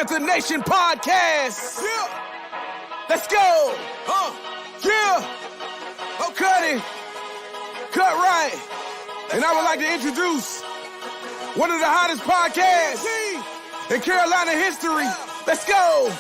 Panther Nation podcast. Yeah. Let's go. Yeah. Oh, cut it. Cut right. And I would like to introduce one of the hottest podcasts in Carolina history. Let's go.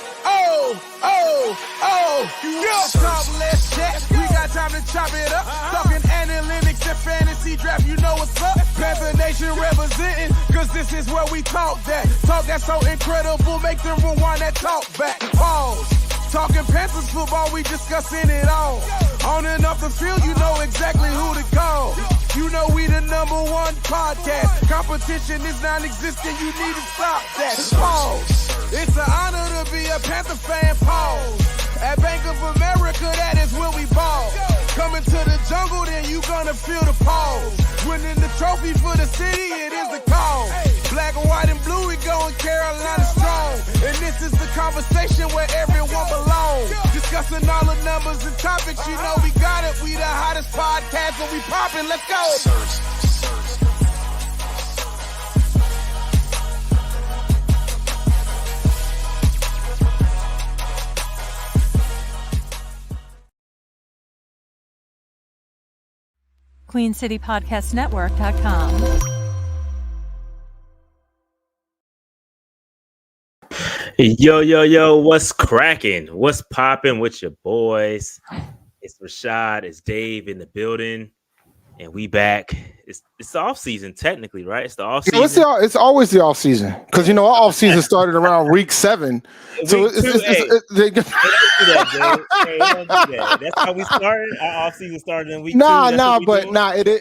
Yeah. Talk, let's chat. We got time to chop it up. Talking analytics and fantasy draft. You know what's up. Panther Nation representing, cause this is where we talk that. Talk that's so incredible, make them rewind that talk back. Pause. Talking Panthers football, we discussing it all. On and off the field, you know exactly who to call. You know we the number one podcast. Competition is non-existent, you need to stop that. Pause. It's an honor to be a Panther fan. Pause. At Bank of America, that is where we ball. Coming to the jungle, then you gonna feel the pause. Winning the trophy for the city, it is the call. Black, white, and blue, we going Carolina strong. And this is the conversation where everyone belongs. Discussing all the numbers and topics, you know we got it. We the hottest podcast, and we poppin', let's go. QueenCityPodcastNetwork.com. Yo, what's cracking? What's popping with your boys? It's Rashad, it's Dave in the building, and we back. It's the off season, technically, right? It's the off season. It's always the off season because our off season started around week 7. So Don't do that. That's how we started. Our off season started in week 2.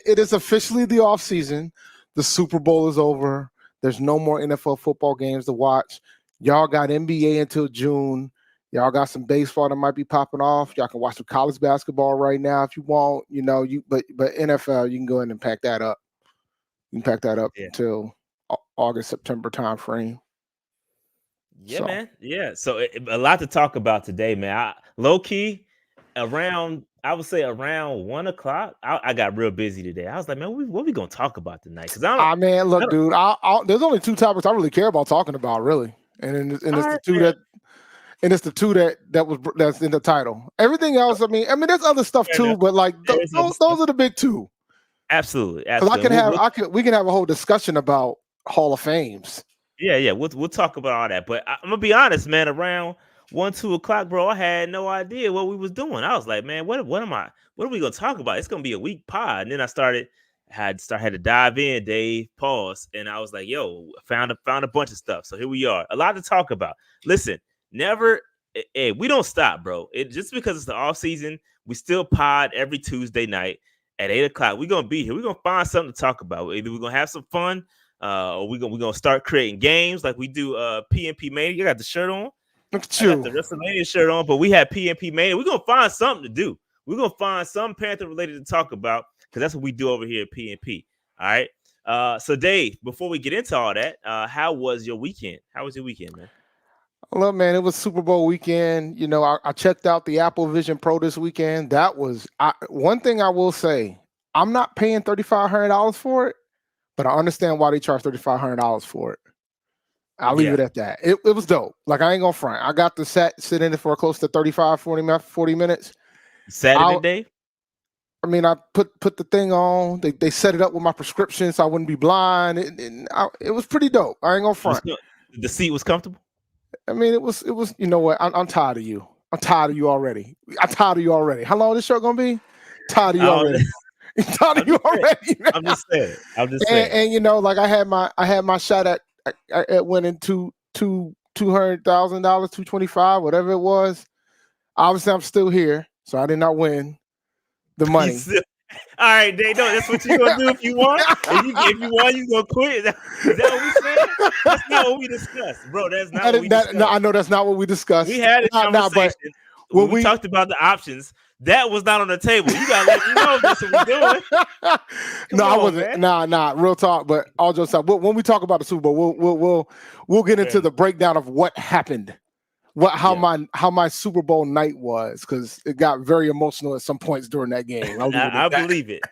It is officially the off season. The Super Bowl is over. There's no more NFL football games to watch. Y'all got NBA until June. Y'all got some baseball that might be popping off. Y'all can watch some college basketball right now if you want. But NFL, you can go ahead and pack that up. You can pack that up until August, September time frame. Yeah, man. Yeah. So a lot to talk about today, man. Low key, around 1 o'clock, I got real busy today. I was like, man, what we gonna talk about tonight? Because dude, there's only 2 topics I really care about talking about, really. And it's the two that's in the title. Everything else, I mean, there's other stuff too, but like those are the big 2. Absolutely. Because we can have a whole discussion about Hall of Fames. Yeah. We'll talk about all that. But I'm gonna be honest, man. Around 1-2 o'clock, bro, I had no idea what we was doing. I was like, man, what are we gonna talk about? It's gonna be a week pod. And then I had to dive in, Dave, pause, and I was like, yo, found a bunch of stuff. So here we are. A lot to talk about. Listen, we don't stop, bro. Just because it's the off season, we still pod every Tuesday night at 8 o'clock. We're gonna be here. We're gonna find something to talk about. Either we're gonna have some fun, or we're gonna start creating games like we do PNP Mania. You got the shirt on. Look at you. I got the WrestleMania shirt on, but we have PNP Mania. We're gonna find something to do. We're gonna find some Panther related to talk about, because that's what we do over here at PNP. All right. So Dave, before we get into all that, how was your weekend? How was your weekend, man? Look, man, it was Super Bowl weekend. I checked out the Apple Vision Pro this weekend. That was one thing I will say. I'm not paying $3,500 for it, but I understand why they charge $3,500 for it. I'll leave it at that. It was dope. Like, I ain't gonna front. I got to sit in it for close to 40 minutes. Saturday, Dave? I mean, I put the thing on. They set it up with my prescription so I wouldn't be blind. It was pretty dope. I ain't gonna front. The seat was comfortable? I mean, it was. You know what? I'm tired of you. I'm tired of you already. How long is this show gonna be? Tired of you already. Tired of you already. I'm just saying. And like I had my shot at winning $200,000, $225,000, whatever it was. Obviously, I'm still here, so I did not win the money. All right, Dave, that's what you're gonna do if you want. If you want, you gonna quit. Is that what we saying? That's not what we discussed, bro. That's not what we discussed. No, I know that's not what we discussed. We had a conversation when we talked about the options. That was not on the table. You gotta let me know that's what we're doing. I wasn't. Man. Nah. Real talk. But all jokes aside, when we talk about the Super Bowl, we'll get into the breakdown of what happened. How my Super Bowl night was, because it got very emotional at some points during that game. I believe it.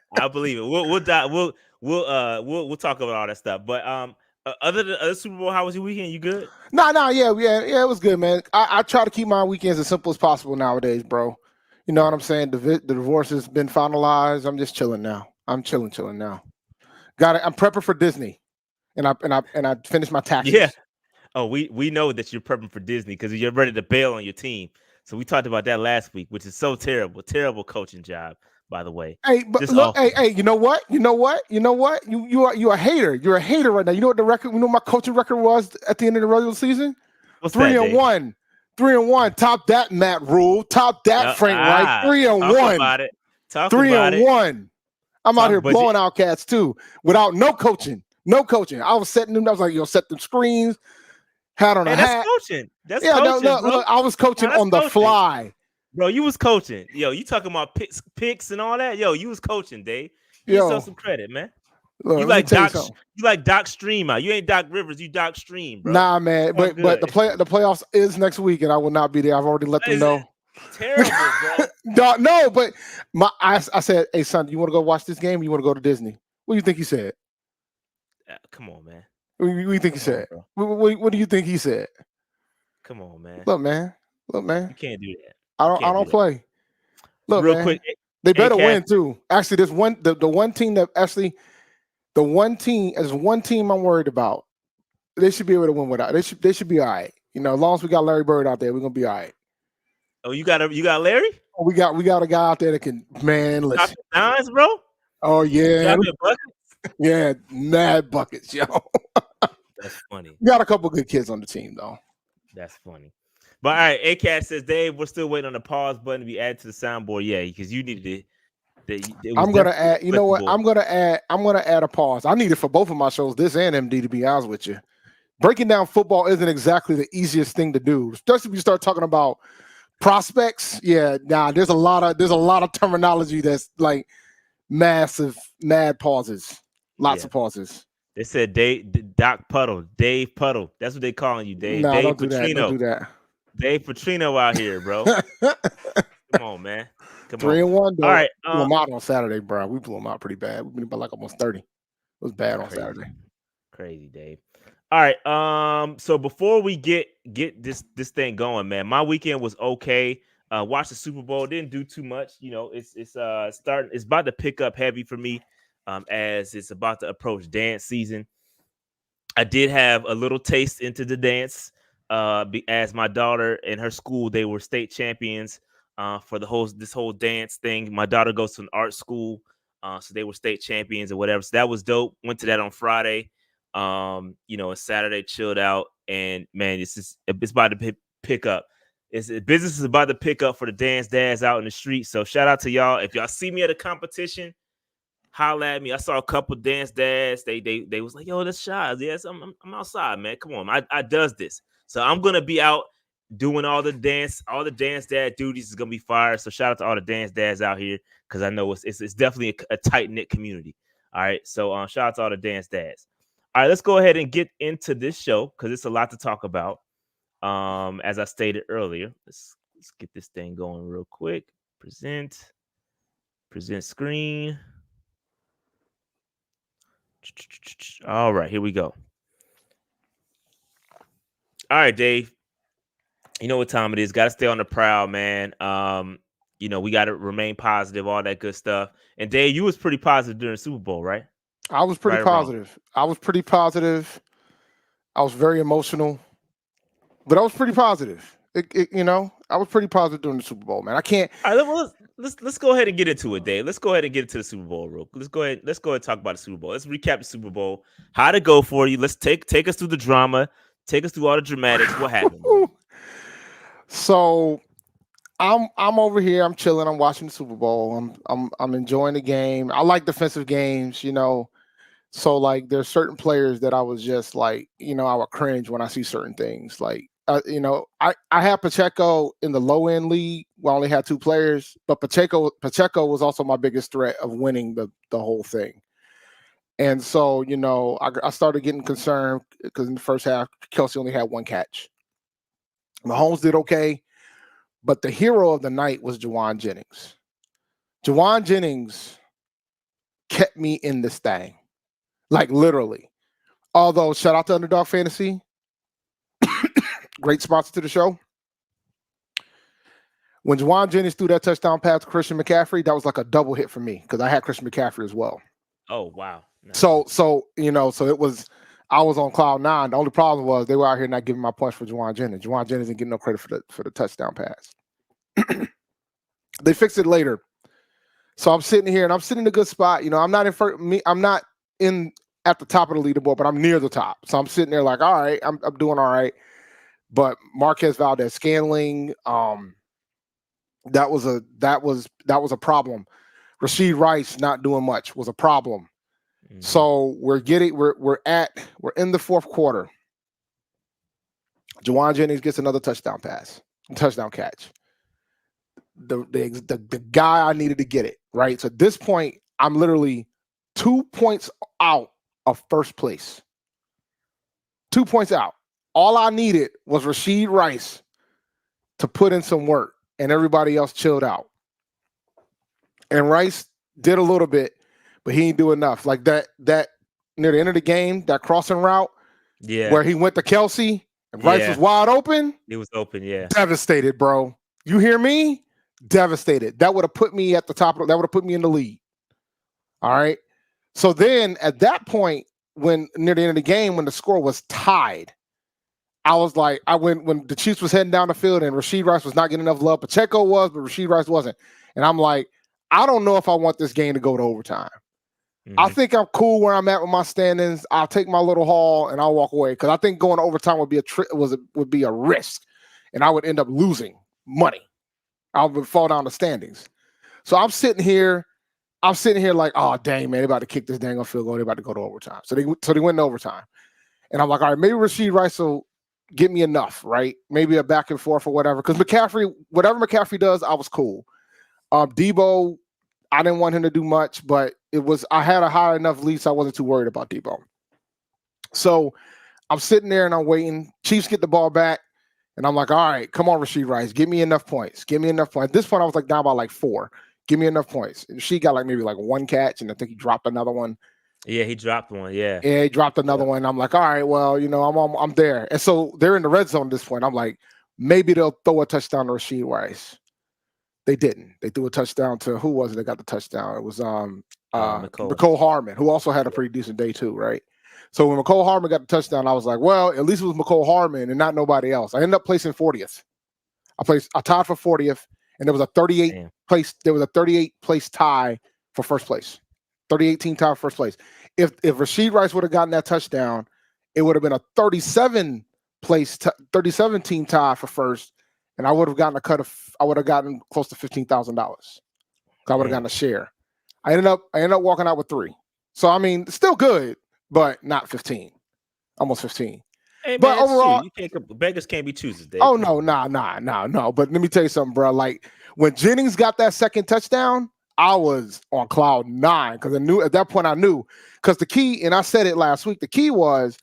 We'll talk about all that stuff. But Other than other Super Bowl, how was your weekend? You good? Yeah, it was good, man. I try to keep my weekends as simple as possible nowadays, bro. You know what I'm saying? The divorce has been finalized. I'm just chilling now. I'm chilling now. Got it. I'm prepping for Disney, and I finished my taxes. Yeah. Oh, we know that you're prepping for Disney because you're ready to bail on your team. So we talked about that last week, which is so terrible coaching job, by the way. Hey, but Just look, awful. hey, you know what? You're a hater. You're a hater right now. You know what the record? You know what my coaching record was at the end of the regular season? What's 3-1. 3-1. Top that, Matt Rule. Top that, Frank Wright. 3-1. Talk about it. Talk about it. 3-1. I'm out here blowing out cats too, without no coaching. No coaching. I was setting them. I was like, set them screens. Hat on a hat. That's coaching. That's coaching. Look, I was coaching on the fly. Bro, you was coaching. Yo, you talking about picks and all that? Yo, you was coaching, Dave. Give yourself some credit, man. Look, you like Doc Stream out. You ain't Doc Rivers, you Doc Stream, bro. Nah, man. But the playoffs is next week, and I will not be there. I've already let them know. Terrible, bro. No, but I said, hey son, you want to go watch this game or you want to go to Disney? What do you think he said? Come on, man. What do you think he said? What do you think he said? Come on, man. Look, man. You can't do that. I don't play. Look, real man, quick. They better win too. Actually, there's the one team that actually the one team as one team I'm worried about. They should be able to win without. They should be all right. You know, as long as we got Larry Bird out there, we're gonna be all right. Oh, you got Larry? Oh, we got a guy out there that can listen. Nines, bro. Oh yeah, yeah, mad buckets, yo. That's funny. We got a couple good kids on the team though. That's funny. But all right, ACAT says, Dave, we're still waiting on the pause button to be added to the soundboard. Yeah, because you needed it. I'm gonna add. You know what? I'm gonna add a pause. I need it for both of my shows, this and MD. To be honest with you, breaking down football isn't exactly the easiest thing to do, especially when you start talking about prospects. Yeah, there's a lot of terminology that's like mad pauses, lots of pauses. They said Dave Puddle. That's what they calling you, Dave. No, Dave don't do that. Don't do that. Dave Petrino out here, bro. Come on, man. 3-1. All right. Blew them out on Saturday, bro. We blew them out pretty bad. We blew them like almost 30. It was bad on Saturday. Crazy, Dave. All right. So before we get this thing going, man, my weekend was okay. Watched the Super Bowl. Didn't do too much. You know, it's starting. It's about to pick up heavy for me, as it's about to approach dance season. I did have a little taste into the dance. As my daughter in her school, they were state champions for this whole dance thing. My daughter goes to an art school, so they were state champions or whatever. So that was dope. Went to that on Friday. And Saturday chilled out, and man, it's about to pick up. Business is about to pick up for the dance dads out in the street. So shout out to y'all. If y'all see me at a competition, holla at me. I saw a couple dance dads. They was like, yo, that's shy. Yes, I'm outside, man. Come on, I does this. So I'm gonna be out doing all the dance dad duties is gonna be fire. So shout out to all the dance dads out here, because I know it's definitely a tight knit community. All right, so shout out to all the dance dads. All right, let's go ahead and get into this show because it's a lot to talk about. As I stated earlier, let's get this thing going real quick. Present screen. All right, here we go. All right, Dave. You know what time it is. Got to stay on the prowl, man. We got to remain positive, all that good stuff. And Dave, you was pretty positive during the Super Bowl, right? I was pretty positive. I was pretty positive. I was very emotional, but I was pretty positive. I was pretty positive during the Super Bowl, man. I can't. All right, let's go ahead and get into it, Dave. Let's go ahead and get into the Super Bowl real quick. Let's go ahead and talk about the Super Bowl. Let's recap the Super Bowl. How'd it go for you? Let's take us through the drama. Take us through all the dramatics. What happened? So, I'm over here. I'm chilling. I'm watching the Super Bowl. I'm enjoying the game. I like defensive games. So like there's certain players that I was just like, I would cringe when I see certain things. Like, I had Pacheco in the low end league. We only had 2 players, but Pacheco was also my biggest threat of winning the whole thing. And so, I started getting concerned because in the first half, Kelsey only had 1 catch. Mahomes did okay, but the hero of the night was Juwan Jennings. Juwan Jennings kept me in this thing, like literally. Although, shout out to Underdog Fantasy. Great sponsor to the show. When Juwan Jennings threw that touchdown pass to Christian McCaffrey, that was like a double hit for me because I had Christian McCaffrey as well. Oh, wow. Nice. So it was, I was on cloud 9. The only problem was they were out here not giving my points for Juwan Jennings. Juwan Jennings didn't get no credit for the touchdown pass. They fixed it later. So I'm sitting here and I'm sitting in a good spot. I'm not in at the top of the leaderboard, but I'm near the top. So I'm sitting there like, all right, I'm doing all right. But Marquez Valdez-Scantling, that was a problem. Rashid Rice not doing much was a problem. Mm-hmm. So we're in the fourth quarter. Juwan Jennings gets another touchdown catch. The guy I needed to get it, right? So at this point, I'm literally 2 points out of first place. 2 points out. All I needed was Rashid Rice to put in some work, and everybody else chilled out. And Rice did a little bit, but he didn't do enough. Like that near the end of the game, that crossing route, where he went to Kelsey and Rice was wide open. He was open, yeah. Devastated, bro. You hear me? Devastated. That would have put me at the top. That would have put me in the lead. All right. So then at that point, when near the end of the game, when the score was tied, I was like, when the Chiefs was heading down the field and Rashid Rice was not getting enough love. Pacheco was, but Rashid Rice wasn't. And I'm like, I don't know if I want this game to go to overtime. Mm-hmm. I think I'm cool where I'm at with my standings. I'll take my little haul and I'll walk away because I think going to overtime would be a risk, and I would end up losing money. I would fall down the standings. So I'm sitting here like, oh dang man, they about to kick this dang field goal. They about to go to overtime. So they went to overtime, and I'm like, all right, maybe Rashid Rice will get me enough, right? Maybe a back and forth or whatever. Because whatever McCaffrey does, I was cool. Debo, I didn't want him to do much, but I had a high enough lead, so I wasn't too worried about Debo. So I'm sitting there and I'm waiting. Chiefs get the ball back, and I'm like, all right, come on, Rashid Rice, give me enough points. At this point, I was like down by like 4. Give me enough points. And she got like maybe like 1 catch, and I think he dropped another one. Yeah, he dropped one. Yeah, he dropped another one. I'm like, all right, well, I'm there. And so they're in the red zone at this point. I'm like, maybe they'll throw a touchdown to Rashid Rice. They didn't. They threw a touchdown to who was it that got the touchdown? It was McCole Hardman, who also had a pretty decent day too, right? So when McCole Hardman got the touchdown, I was like, well, at least it was McCole Hardman and not nobody else. I ended up placing 40th. I tied for 40th, and there was a 38 place tie for first place. 38-team tie for first place. If Rashid Rice would have gotten that touchdown, it would have been a 37-team tie for first. And I would have gotten I would have gotten close to $15,000. I would have gotten a share. I ended up walking out with 3. So I mean, still good, but not 15. Almost 15. Hey, but man, overall, beggars can't be choosers, Dave. Oh no. But let me tell you something, bro. Like when Jennings got that second touchdown, I was on cloud 9 because at that point I knew, because the key, and I said it last week, the key was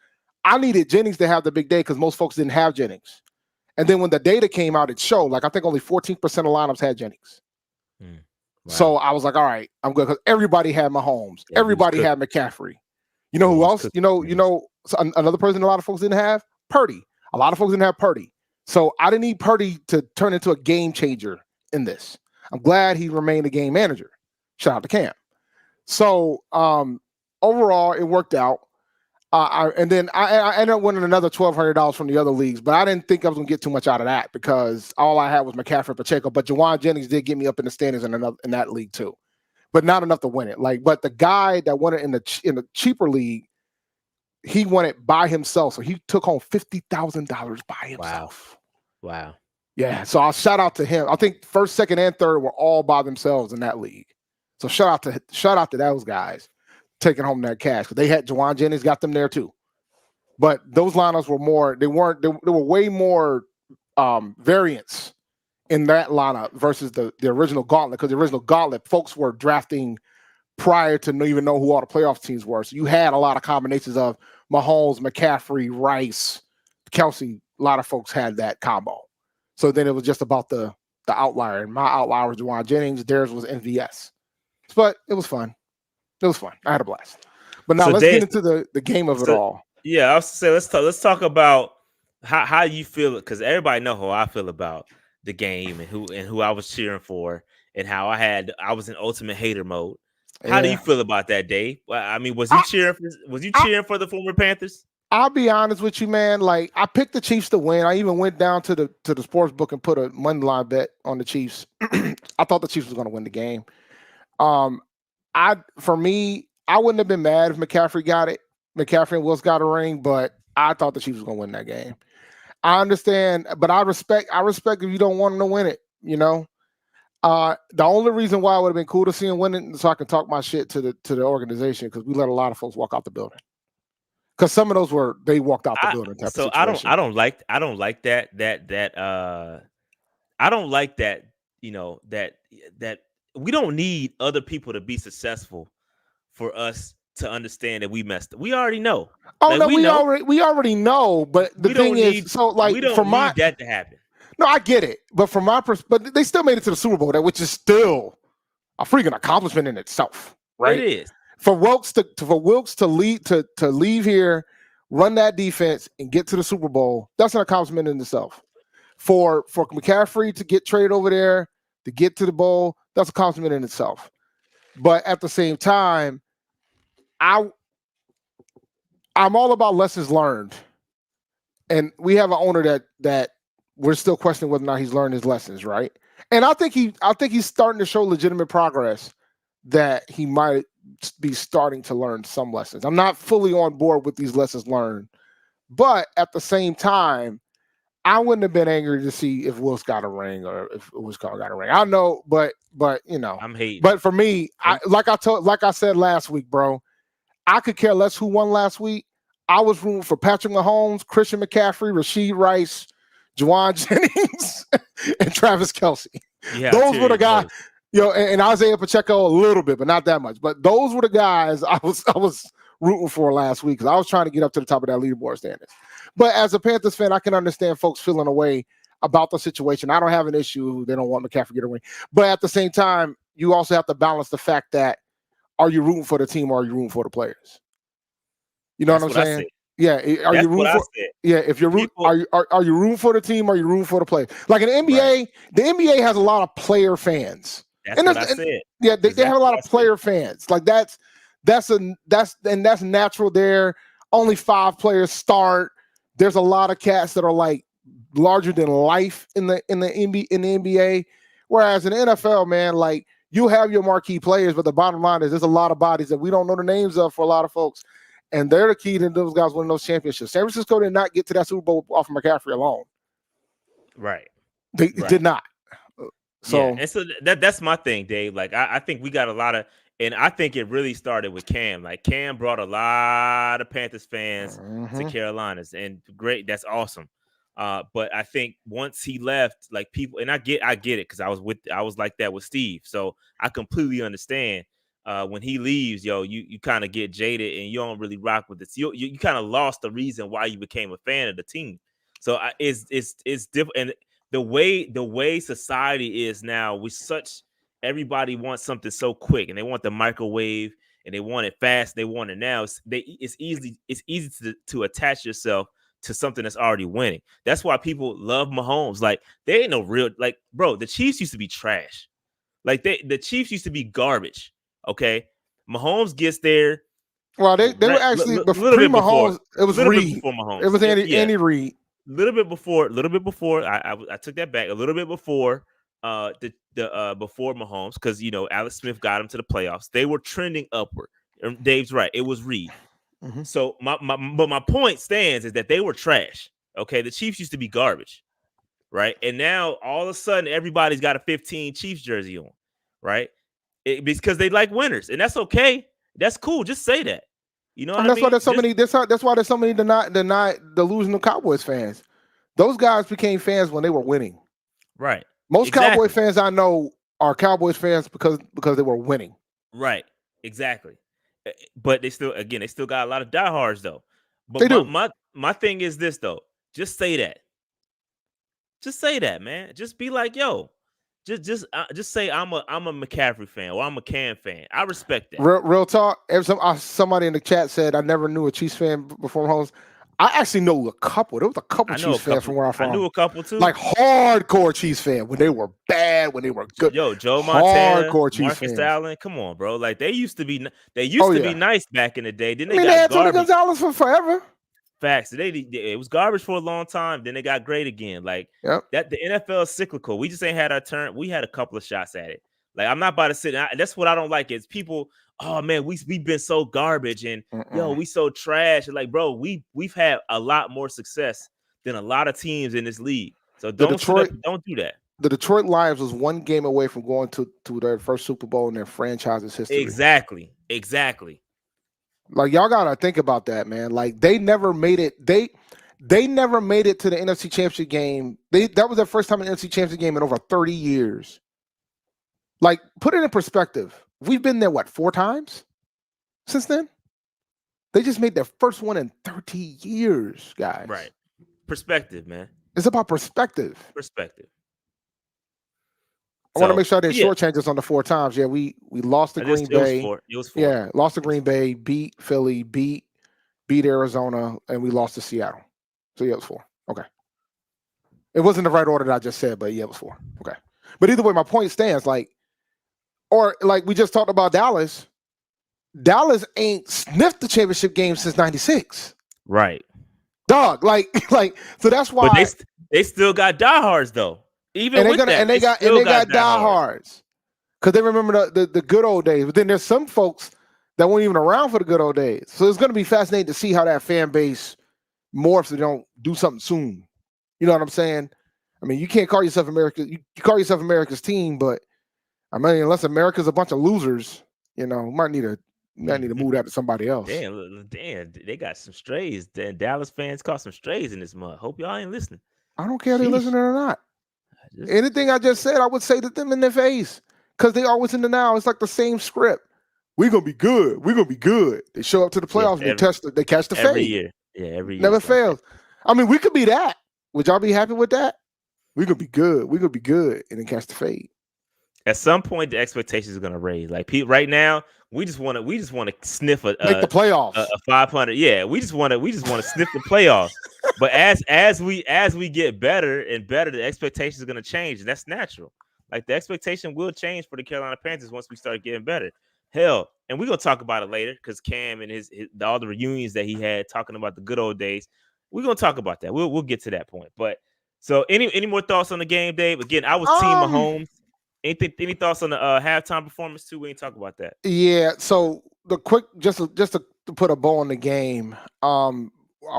I needed Jennings to have the big day because most folks didn't have Jennings. And then when the data came out, it showed, like, I think only 14% of lineups had Jennings. Wow. So I was like, all right, I'm good. Because everybody had Mahomes. Yeah, everybody had McCaffrey. You know who else? So another person a lot of folks didn't have? Purdy. A lot of folks didn't have Purdy. So I didn't need Purdy to turn into a game changer in this. I'm glad he remained a game manager. Shout out to Cam. So overall, it worked out. And then I ended up winning another $1,200 from the other leagues, but I didn't think I was going to get too much out of that because all I had was McCaffrey, Pacheco. But Juwan Jennings did get me up in the standings in that league too, but not enough to win it. But the guy that won it in the cheaper league, he won it by himself, so he took home $50,000 by himself. Wow. Yeah. So I'll shout out to him. I think first, second, and third were all by themselves in that league. So shout out to those guys taking home that cash, because they had Juwan Jennings got them there too. But those lineups were more, there were way more variance in that lineup versus the original gauntlet, because the original gauntlet folks were drafting prior to even know who all the playoff teams were. So you had a lot of combinations of Mahomes, McCaffrey, Rice, Kelsey. A lot of folks had that combo. So then it was just about the outlier. And my outlier was Juwan Jennings. Theirs was MVS. But it was fun. It was fun. I had a blast. But now let's get into the game of it all. Yeah, I was say let's talk about how you feel, because everybody know how I feel about the game and who I was cheering for and how I was in ultimate hater mode. How do you Yeah. feel about that, Dave? Well, I mean, I, was you I cheering for the former Panthers? I'll be honest with you, man. Like I picked the Chiefs to win. I even went down to the sports book and put a money line bet on the Chiefs. I thought the Chiefs was going to win the game. Um, for me, I wouldn't have been mad if McCaffrey got it. McCaffrey and Wills got a ring, but I thought the Chiefs was going to win that game. I understand, but I respect if you don't want them to win it. You know, the only reason why it would have been cool to see him win it, so I can talk my shit to the organization, because we let a lot of folks walk out the building. Because some of those they walked out the building type of situation. I don't like that I don't like that, that we don't need other people to be successful for us to understand that we messed up. We already know. Oh Like no, we know. we already know. But the We thing don't is, need so like we don't from my need that to happen. no, I get it. But from my perspective, but they still made it to the Super Bowl, which is still a freaking accomplishment in itself, right? It is. For Wilkes to leave here, run that defense, and get to the Super Bowl, that's an accomplishment in itself. For McCaffrey to get traded over there to get to the bowl, that's an accomplishment in itself. But at the same time, I'm all about lessons learned, and we have an owner that we're still questioning whether or not he's learned his lessons, right? And I think he's starting to show legitimate progress, that he might be starting to learn some lessons. I'm not fully on board with these lessons learned, but at the same time, I wouldn't have been angry to see if Wills got a ring or if Wills got a ring. I know, but I'm hating. But for me, like I said last week, bro, I could care less who won last week. I was rooting for Patrick Mahomes, Christian McCaffrey, Rashid Rice, Juwan Jennings, and Travis Kelce. Yeah, Those were the guys. And Isaiah Pacheco a little bit, but not that much. But those were the guys I was rooting for last week, because I was trying to get up to the top of that leaderboard standings. But as a Panthers fan, I can understand folks feeling a way about the situation. I don't have an issue. They don't want McCaffrey to get a win. But at the same time, you also have to balance the fact that, are you rooting for the team or are you rooting for the players? You know what I'm saying? Yeah. Are you rooting for? Yeah. If you're rooting, are you rooting for the team or are you rooting for the players? Like in the NBA, right. The NBA has a lot of player fans. That's what I said. Yeah, they have a lot of player fans. Like that's natural there. Only 5 players start. There's a lot of cats that are like larger than life in the NBA. Whereas in the NFL, man, like you have your marquee players, but the bottom line is there's a lot of bodies that we don't know the names of for a lot of folks. And they're the key to those guys winning those championships. San Francisco did not get to that Super Bowl off of McCaffrey alone. Right. They did not. So, yeah. And so that's my thing, Dave. Like I think we got a lot of, and I think it really started with Cam. Like Cam brought a lot of Panthers fans to Carolinas, and great. That's awesome. But I think once he left, like people, and I get it, because I was like that with Steve. So I completely understand. When he leaves, you kind of get jaded and you don't really rock with this. You kind of lost the reason why you became a fan of the team. So it's different. And the way society is now, everybody wants something so quick, and they want the microwave, and they want it fast. They want it now. It's easy to attach yourself to something that's already winning. That's why people love Mahomes. Like they ain't no real, like, bro, the Chiefs used to be trash. Like the Chiefs used to be garbage. Okay, Mahomes gets there. Well, they were actually a little bit before. It was Reed. Before Mahomes. It was Andy Reid. A little bit before. I took that back. A little bit before before Mahomes, because Alex Smith got him to the playoffs. They were trending upward. Dave's right. It was Reed. Mm-hmm. So my point stands is that they were trash. Okay, the Chiefs used to be garbage, right? And now all of a sudden everybody's got a 15 Chiefs jersey on, right? Because they like winners, and that's okay. That's cool. Just say that. You know what I mean? Why there's so many. That's why there's so many deny delusional Cowboys fans. Those guys became fans when they were winning. Right. Most Cowboy fans I know are Cowboys fans because they were winning. Right. Exactly. But they still got a lot of diehards though. But they do. My thing is this though. Just say that. Just say that, man. Just be like, yo, Just say I'm a McCaffrey fan or I'm a Cam fan. I respect that. Real talk. Somebody in the chat said I never knew a Chiefs fan before Mahomes. I actually know a couple. There was a couple Chiefs fans from where I'm from. I knew a couple too. Like hardcore Chiefs fan when they were bad, when they were good. Yo, Joe Montana, hardcore Chiefs Marcus fans. Allen. Come on, bro. Like they used to be nice back in the day. Then they had got Tony garbage. Gonzalez for forever. Facts. It was garbage for a long time. Then they got great again. Like that. The NFL is cyclical. We just ain't had our turn. We had a couple of shots at it. Like I'm not about to sit. That's what I don't like. Is people. Oh man, we've been so garbage and yo, we so trash. And like, bro, we've had a lot more success than a lot of teams in this league. So don't do that. The Detroit Lions was one game away from going to their first Super Bowl in their franchise's history. Exactly. Like y'all gotta think about that, man. Like they never made it. They never made it to the NFC Championship game. That was their first time in the NFC Championship game in over 30 years. Like, put it in perspective. We've been there, 4 times since then? They just made their first one in 30 years, guys. Right. Perspective, man. It's about perspective. I want to make sure I didn't shortchange us on the 4 times. Yeah, we lost to Green Bay. It was 4. Yeah, lost to Green Bay, beat Philly, beat Arizona, and we lost to Seattle. So, yeah, it was 4. Okay. It wasn't the right order that I just said, but yeah, it was 4. Okay. But either way, my point stands. Like we just talked about Dallas. Dallas ain't sniffed the championship game since '96. Right. Dog. Like so that's why. But they still got diehards though. They got diehards because they remember the good old days. But then there's some folks that weren't even around for the good old days. So it's going to be fascinating to see how that fan base morphs if they don't do something soon. You know what I'm saying? I mean, you can't call yourself America. You call yourself America's team, but I mean, unless America's a bunch of losers, you know, might need to move that to somebody else. Damn, they got some strays. Dallas fans caught some strays in this month. Hope y'all ain't listening. I don't care if they're listening or not. Anything I just said, I would say to them in their face because they always in the now. It's like the same script. We're gonna be good. We're gonna be good. They show up to the playoffs. They catch the fade every year. Yeah, every year. Never fails. I mean, we could be that. Would y'all be happy with that? We're gonna be good. We're gonna be good, and then catch the fade. At some point, the expectations are gonna raise. Like right now, we just want to sniff make the playoffs. A 500. Yeah, we just want to sniff the playoffs. But as we get better and better, the expectations are gonna change, and that's natural. Like the expectation will change for the Carolina Panthers once we start getting better. Hell, and we're gonna talk about it later because Cam and his all the reunions that he had talking about the good old days. We're gonna talk about that. We'll get to that point. But so any more thoughts on the game, Dave? Again, I was team Mahomes. Any thoughts on the halftime performance too? We ain't talk about that. Yeah. So the quick, just to put a bow on the game. Are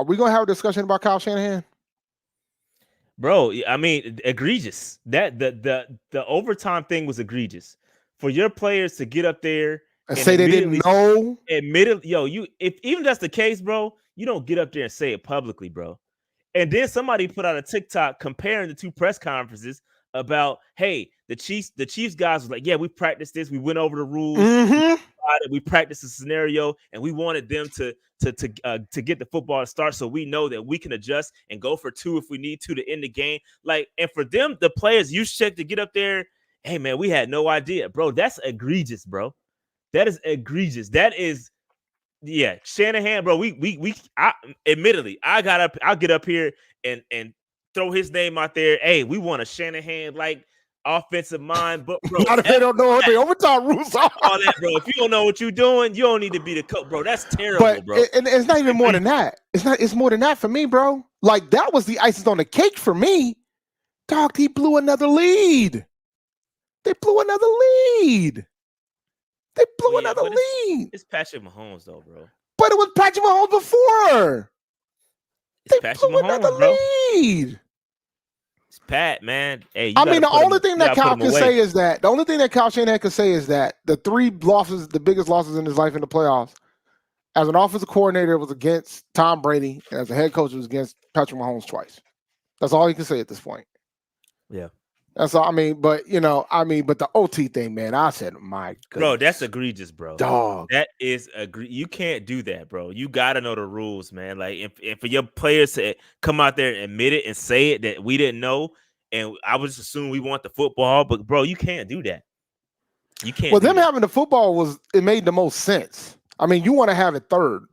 we gonna have a discussion about Kyle Shanahan? Bro, I mean, egregious. That the overtime thing was egregious. For your players to get up there and say they didn't know. If even that's the case, bro, you don't get up there and say it publicly, bro. And then somebody put out a TikTok comparing the 2 press conferences about, hey, the Chiefs guys was like, yeah, we practiced this, we went over the rules, we practiced the scenario, and we wanted them to get the football to start, so we know that we can adjust and go for 2 if we need to end the game. Like, and for them, the players you check to get up there, hey man, we had no idea, bro. That's egregious, bro. That is egregious. That is, yeah, Shanahan, bro. Admittedly, I'll get up here and throw his name out there. Hey, we want a Shanahan like offensive mind, but bro, they don't know what the overtime rules are. All that, bro. If you don't know what you're doing, you don't need to be the coach, bro. That's terrible, bro. And it's not even more than that. It's more than that for me, bro. Like that was the icing on the cake for me. Dog, he blew another lead. They blew another lead. It's Patrick Mahomes, though, bro. But it was Patrick Mahomes before. They blew another lead. It's Pat, man. Hey, I mean, the only thing that Kyle can say is that the only thing that Kyle Shanahan can say is that the 3 losses, the biggest losses in his life in the playoffs, as an offensive coordinator, was against Tom Brady, and as a head coach, it was against Patrick Mahomes twice. That's all he can say at this point. Yeah. That's all. But the OT thing, man, I said, my goodness. Bro, that's egregious, bro. Dog. That is you can't do that, bro. You got to know the rules, man. Like, and for your players to come out there and admit it and say it that we didn't know, and I would just assume we want the football, but bro, you can't do that. You can't. Well, do them that. having the football it made the most sense. I mean, you want to have it third.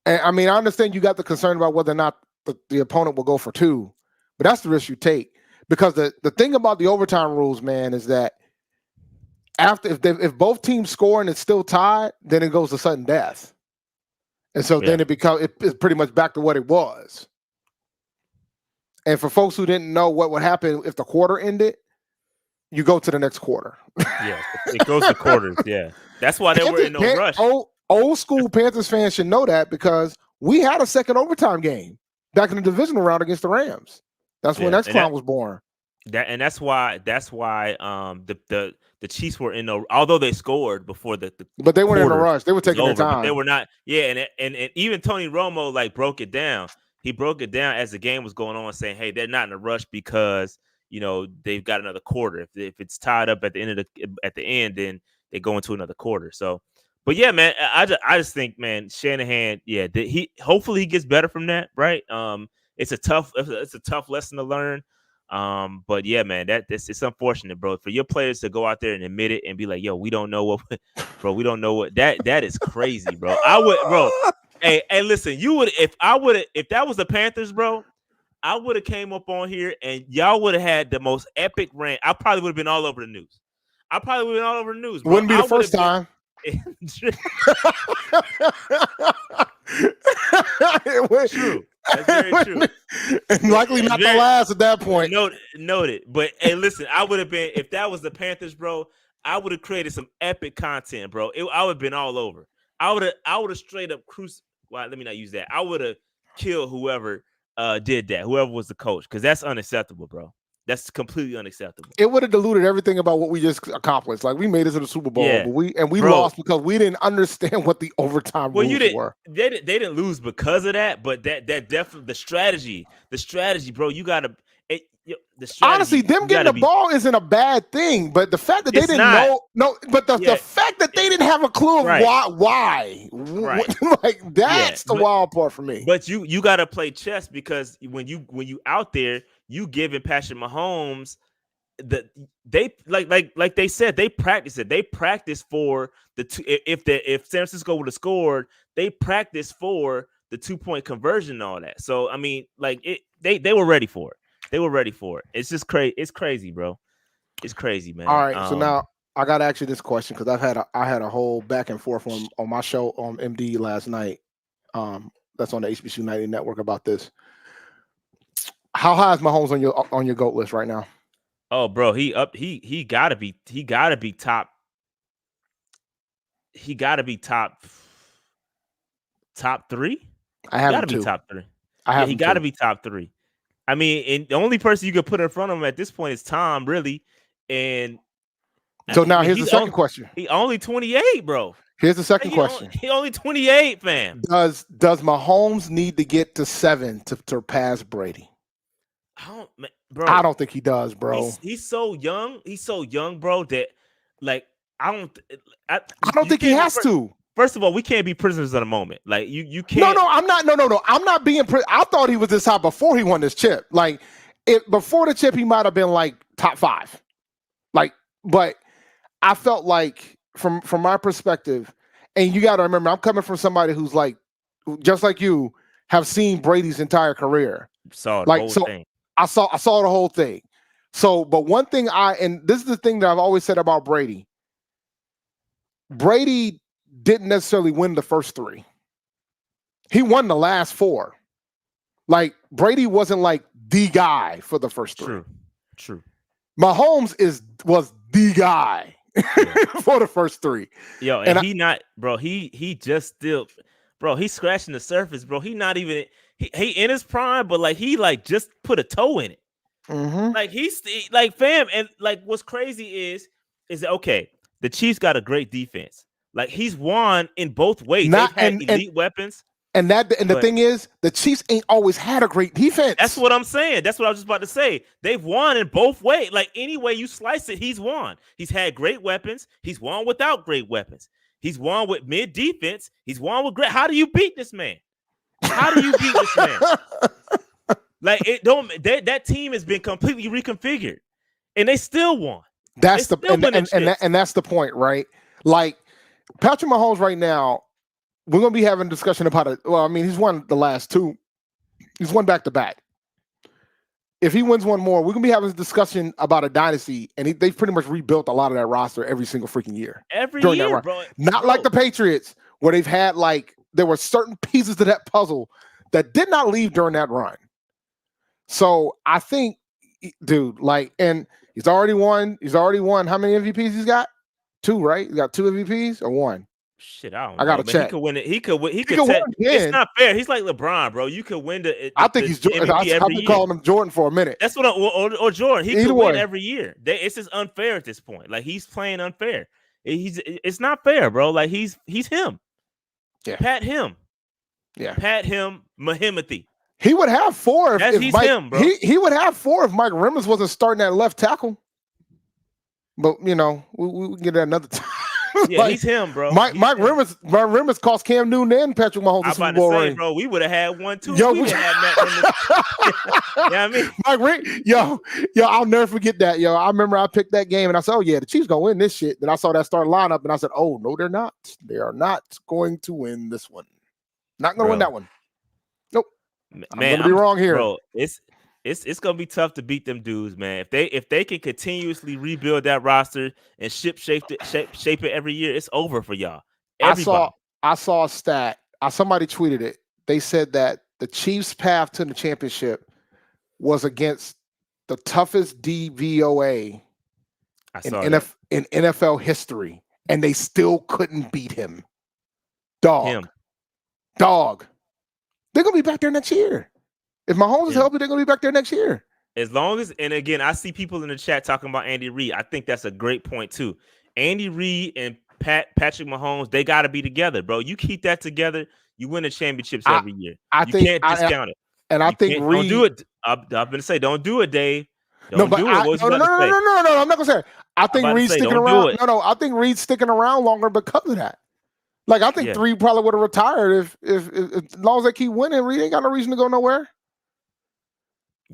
And I mean, I understand you got the concern about whether or not the opponent will go for 2, but that's the risk you take. Because the thing about the overtime rules, man, is that if both teams score and it's still tied, then it goes to sudden death. And so then it's pretty much back to what it was. And for folks who didn't know what would happen if the quarter ended, you go to the next quarter. Yeah, it goes to quarters. Yeah, that's why they were in no rush. Old school Panthers fans should know that because we had a second overtime game back in the divisional round against the Rams. That's when X-Clown was born. That's why the Chiefs were in no, although they scored before but they weren't in a rush. They were taking their time. They were not. Yeah, and even Tony Romo like broke it down. He broke it down as the game was going on, saying, "Hey, they're not in a rush because they've got another quarter. If it's tied up at the end, then they go into another quarter." So, but yeah, man, I just think, man, Shanahan, hopefully he gets better from that, right? It's a tough lesson to learn. But yeah, man, it's unfortunate, bro, for your players to go out there and admit it and be like, "Yo, we don't know what, bro, we don't know what." That is crazy, bro. I would, bro. Hey, listen, if that was the Panthers, bro, I would have came up on here and y'all would have had the most epic rant. I probably would have been all over the news. Bro. Wouldn't be the first time. True. That's very true. And likely not the last at that point. Noted. But hey, listen, I would have been, if that was the Panthers, bro, I would have created some epic content, bro. I would have been all over. I would have straight up well, let me not use that. I would have killed whoever did that, whoever was the coach, because that's unacceptable, bro. That's completely unacceptable. It would have diluted everything about what we just accomplished. Like, we made it to the Super Bowl, but we lost because we didn't understand what the overtime rules were. They didn't lose because of that, but that definitely the strategy, bro. You gotta. Honestly, them getting the ball isn't a bad thing, but the fact that they didn't know, the fact that they didn't have a clue of why, like that's the wild part for me. But you got to play chess, because when you out there, you giving Patrick Mahomes they like they said, they practice it. They practice for the two. If San Francisco would have scored, they practiced for the 2-point conversion and all that. So I mean, like they were ready for it. They were ready for it. It's just crazy. It's crazy, bro. It's crazy, man. All right. So now I got to ask you this question, because I had a whole back and forth on my show on MD last night. That's on the HBCU United Network about this. How high is Mahomes on your GOAT list right now? Oh, bro, he gotta be top. He gotta be top 3. I have gotta be top 3. He gotta be top 3. I mean, and the only person you could put in front of him at this point is Tom, really. And so now here's the second question. He only 28, bro. Here's the second question. He only 28, fam. Does Mahomes need to get to 7 to surpass Brady? I don't think he does, bro. He's so young. He's so young, bro, that like I don't think he has to. First of all, we can't be prisoners of the moment. Like you can't. No, I'm not. No. I'm not being. I thought he was this high before he won this chip. Like, before the chip, he might have been like top 5. Like, but I felt like from my perspective, and you got to remember, I'm coming from somebody who's like, just like you, have seen Brady's entire career. Saw the whole thing. I saw the whole thing. So, but one thing and this is the thing that I've always said about Brady. Brady didn't necessarily win the first 3. He won the last 4. Like, Brady wasn't like the guy for the first 3. True. Mahomes was the guy for the first 3. Yo, and he just still, bro, he's scratching the surface, bro. He not even he in his prime, but like he like just put a toe in it. Mm-hmm. Like he's like, fam, and like what's crazy is that, okay, the Chiefs got a great defense. Like, he's won in both ways. They've had elite weapons. And the thing is, the Chiefs ain't always had a great defense. That's what I'm saying. That's what I was just about to say. They've won in both ways. Like, any way you slice it, he's won. He's had great weapons. He's won without great weapons. He's won with mid defense. He's won with great. How do you beat this man? How do you beat this man? Like it don't. That team has been completely reconfigured, and they still won. That's and that's the point, right? Like Patrick Mahomes right now, we're gonna be having a discussion about it. Well, I mean, he's won the last two. He's won back to back. If he wins one more, we're gonna be having a discussion about a dynasty, and they've pretty much rebuilt a lot of that roster every single freaking year. Every year, bro. Not like the Patriots, where they've had like there were certain pieces to that puzzle that did not leave during that run. So I think, dude, like, and he's already won. He's already won. How many MVPs he's got? 2, right? He got 2 MVPs or 1? Shit, I don't know. I gotta check. He could win it. He could win. It's not fair. He's like LeBron, bro. You could win the I think he's Jordan. I've been calling him Jordan for a minute. That's what. Or Jordan. He could win every year. It's just unfair at this point. Like he's playing unfair. It's not fair, bro. Like he's him. Yeah. Pat him. Yeah. Pat him. Mahimothy. He would have 4 if he's Mike, him, bro. He would have 4 if Mike Rimmons wasn't starting at left tackle. But we can get that another time. Yeah, he's him, bro. Mike Rimmons cost Cam Newton and Patrick Mahomes the Super Bowl ring. Bro, we would have had 1 too. We would have had Matt. You know what I mean? I'll never forget that, yo. I remember I picked that game and I said, oh yeah, the Chiefs gonna win this shit. Then I saw that starting lineup and I said, oh no, they're not. They are not going to win this one. Not gonna win that one. Nope. Man, I'm gonna be wrong here, bro. It's gonna be tough to beat them dudes, man. If they can continuously rebuild that roster and shape it every year, it's over for y'all. Everybody. I saw a stat. Somebody tweeted it. They said that the Chiefs' path to the championship was against the toughest DVOA in NFL history, and they still couldn't beat him. Dog. They're gonna be back there next year. If Mahomes is healthy, they're going to be back there next year. As long as, and again, I see people in the chat talking about Andy Reid. I think that's a great point too. Andy Reid and Patrick Mahomes, they got to be together, bro. You keep that together, you win the championships every year. You can't discount it. And I think Reid, don't do it. I'm going to say, don't do it, Dave. No, I'm not going to say it. I think Reid's sticking around. I think Reid's sticking around longer because of that. Like I think Reid probably would have retired if as long as they keep winning. Reid ain't got no reason to go nowhere.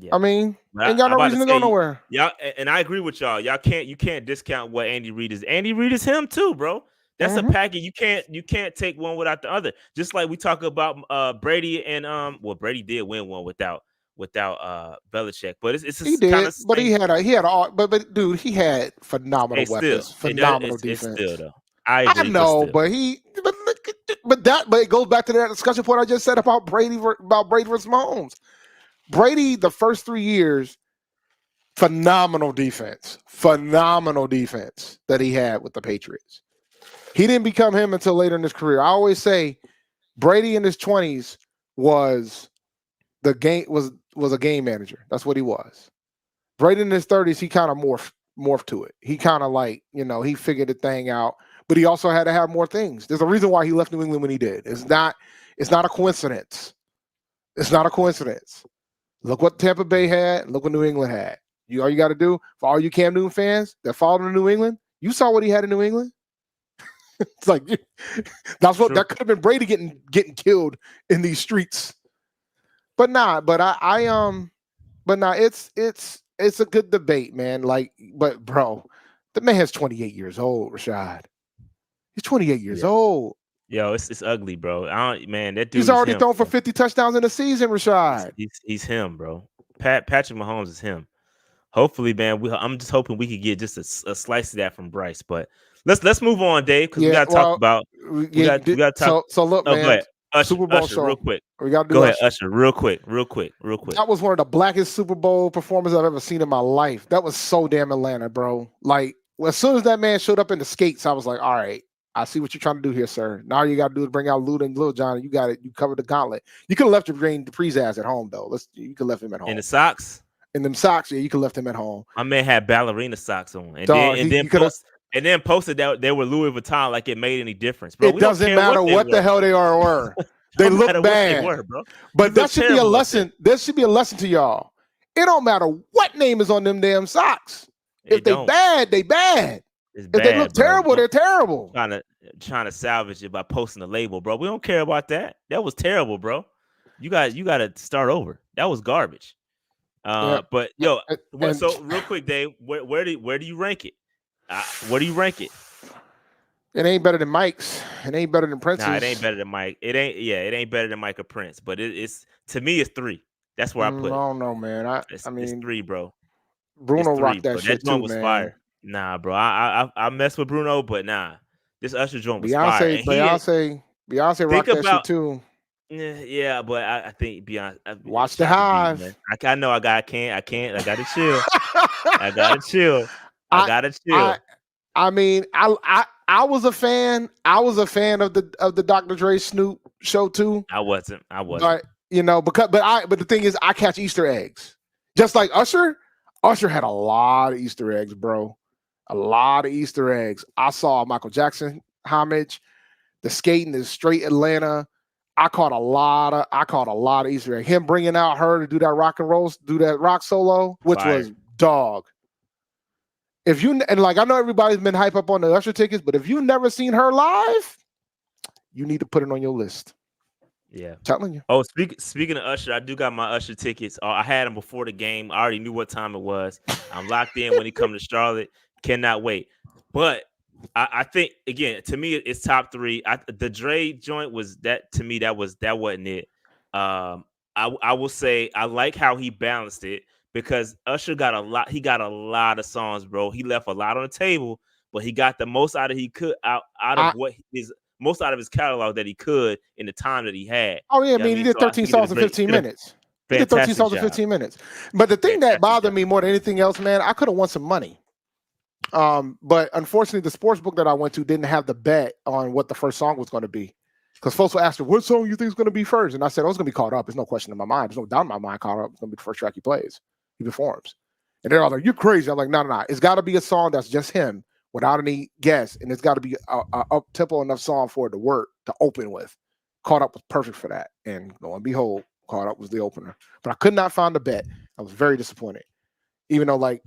Yeah. I mean, ain't got no reason to go nowhere. Yeah, and I agree with y'all. You can't discount what Andy Reid is. Andy Reid is him too, bro. That's a package. You can't take one without the other. Just like we talk about Brady and Brady did win one without Belichick, but it's he did. But he had dude, he had phenomenal weapons, phenomenal defense. Still though, I know, but it goes back to that discussion point I just said about Brady versus Mahomes. Brady, the first 3 years, phenomenal defense that he had with the Patriots. He didn't become him until later in his career. I always say Brady in his 20s was a game manager. That's what he was. Brady in his 30s, he kind of morphed to it. He kind of he figured the thing out, but he also had to have more things. There's a reason why he left New England when he did. It's not a coincidence. It's not a coincidence. Look what Tampa Bay had. Look what New England had. All you got to do, for all you Cam Newton fans that followed in New England, you saw what he had in New England. It's like that could have been Brady getting killed in these streets. But it's a good debate, man. But bro, the man is 28 years old, Rashad. He's 28 years old. Yo, it's ugly, bro. That dude. He's already thrown for 50 touchdowns in a season, Rashad. He's him, bro. Patrick Mahomes is him. Hopefully, man. I'm just hoping we could get just a slice of that from Bryce. But let's move on, Dave, because we got to talk about. We got to talk. So look, man. Usher, Super Bowl Usher, show. real quick. We got to go ahead, Usher, real quick. That was one of the blackest Super Bowl performances I've ever seen in my life. That was so damn Atlanta, bro. Like as soon as that man showed up in the skates, I was like, all right. I see what you're trying to do here, sir. Now all you got to do is bring out Luda and Lil John, and you got it. You covered the gauntlet. You could have left your Green Dupree's ass at home, though. You could have left him at home. In the socks? In them socks, yeah, you could have left him at home. My man had ballerina socks on. And then posted that they were Louis Vuitton like it made any difference, bro. It doesn't matter what the hell they were. They look bad. But that should be a lesson. There should be a lesson to y'all. It don't matter what name is on them damn socks. If they bad, they bad. If they look terrible, they're terrible. Trying to salvage it by posting the label, bro. We don't care about that. That was terrible, bro. You got to start over. That was garbage. But yo, and so real quick, Dave, where do you rank it? Where do you rank it? it ain't better than Mike's. It ain't better than Prince's. Nah, it ain't better than Mike. It ain't better than Mike or Prince. But it's to me, it's 3. That's where I put I it. don't know, man. I It's mean, 3, bro. Bruno It's 3, rocked that bro. shit That joint too, was man. fire. Nah, bro. I mess with Bruno, but nah. This Usher joint was fire. And Beyonce rocked that shit too. Yeah, but I think Beyonce. Watch the Hive. Man. I know. I got to chill. I gotta chill. I mean, I was a fan. I was a fan of the Dr. Dre Snoop show too. I wasn't. But but the thing is, I catch Easter eggs. Just like Usher. Usher had a lot of Easter eggs, bro. A lot of Easter eggs. I saw Michael Jackson homage. The skating is straight Atlanta. I caught a lot of Easter eggs. Him bringing out her to do that rock and roll, do that rock solo, which was dog. I know everybody's been hype up on the Usher tickets, but if you've never seen her live, you need to put it on your list. Yeah, I'm telling you. Oh, speaking of Usher, I do got my Usher tickets. I had them before the game. I already knew what time it was. I'm locked in when he come to Charlotte. Cannot wait. But I think again, to me, it's top 3. The Dre joint was that to me. That wasn't it. I will say I like how he balanced it because Usher got a lot. He got a lot of songs, bro. He left a lot on the table, but he got the most out of most out of his catalog that he could in the time that he had. Oh yeah, he did 13 songs in 15 minutes. He did 13 songs in 15 minutes. But the thing that bothered me more than anything else, man, I could have won some money. But unfortunately, the sports book that I went to didn't have the bet on what the first song was going to be. Because folks will ask me, what song you think is going to be first? And I said, it's going to be Caught Up. There's no question in my mind. There's no doubt in my mind Caught Up is going to be the first track he plays. He performs. And they're all like, you're crazy. I'm like, no. It's got to be a song that's just him without any guests. And it's got to be a up-tempo enough song for it to work, to open with. Caught Up was perfect for that. And lo and behold, Caught Up was the opener. But I could not find the bet. I was very disappointed. Even though,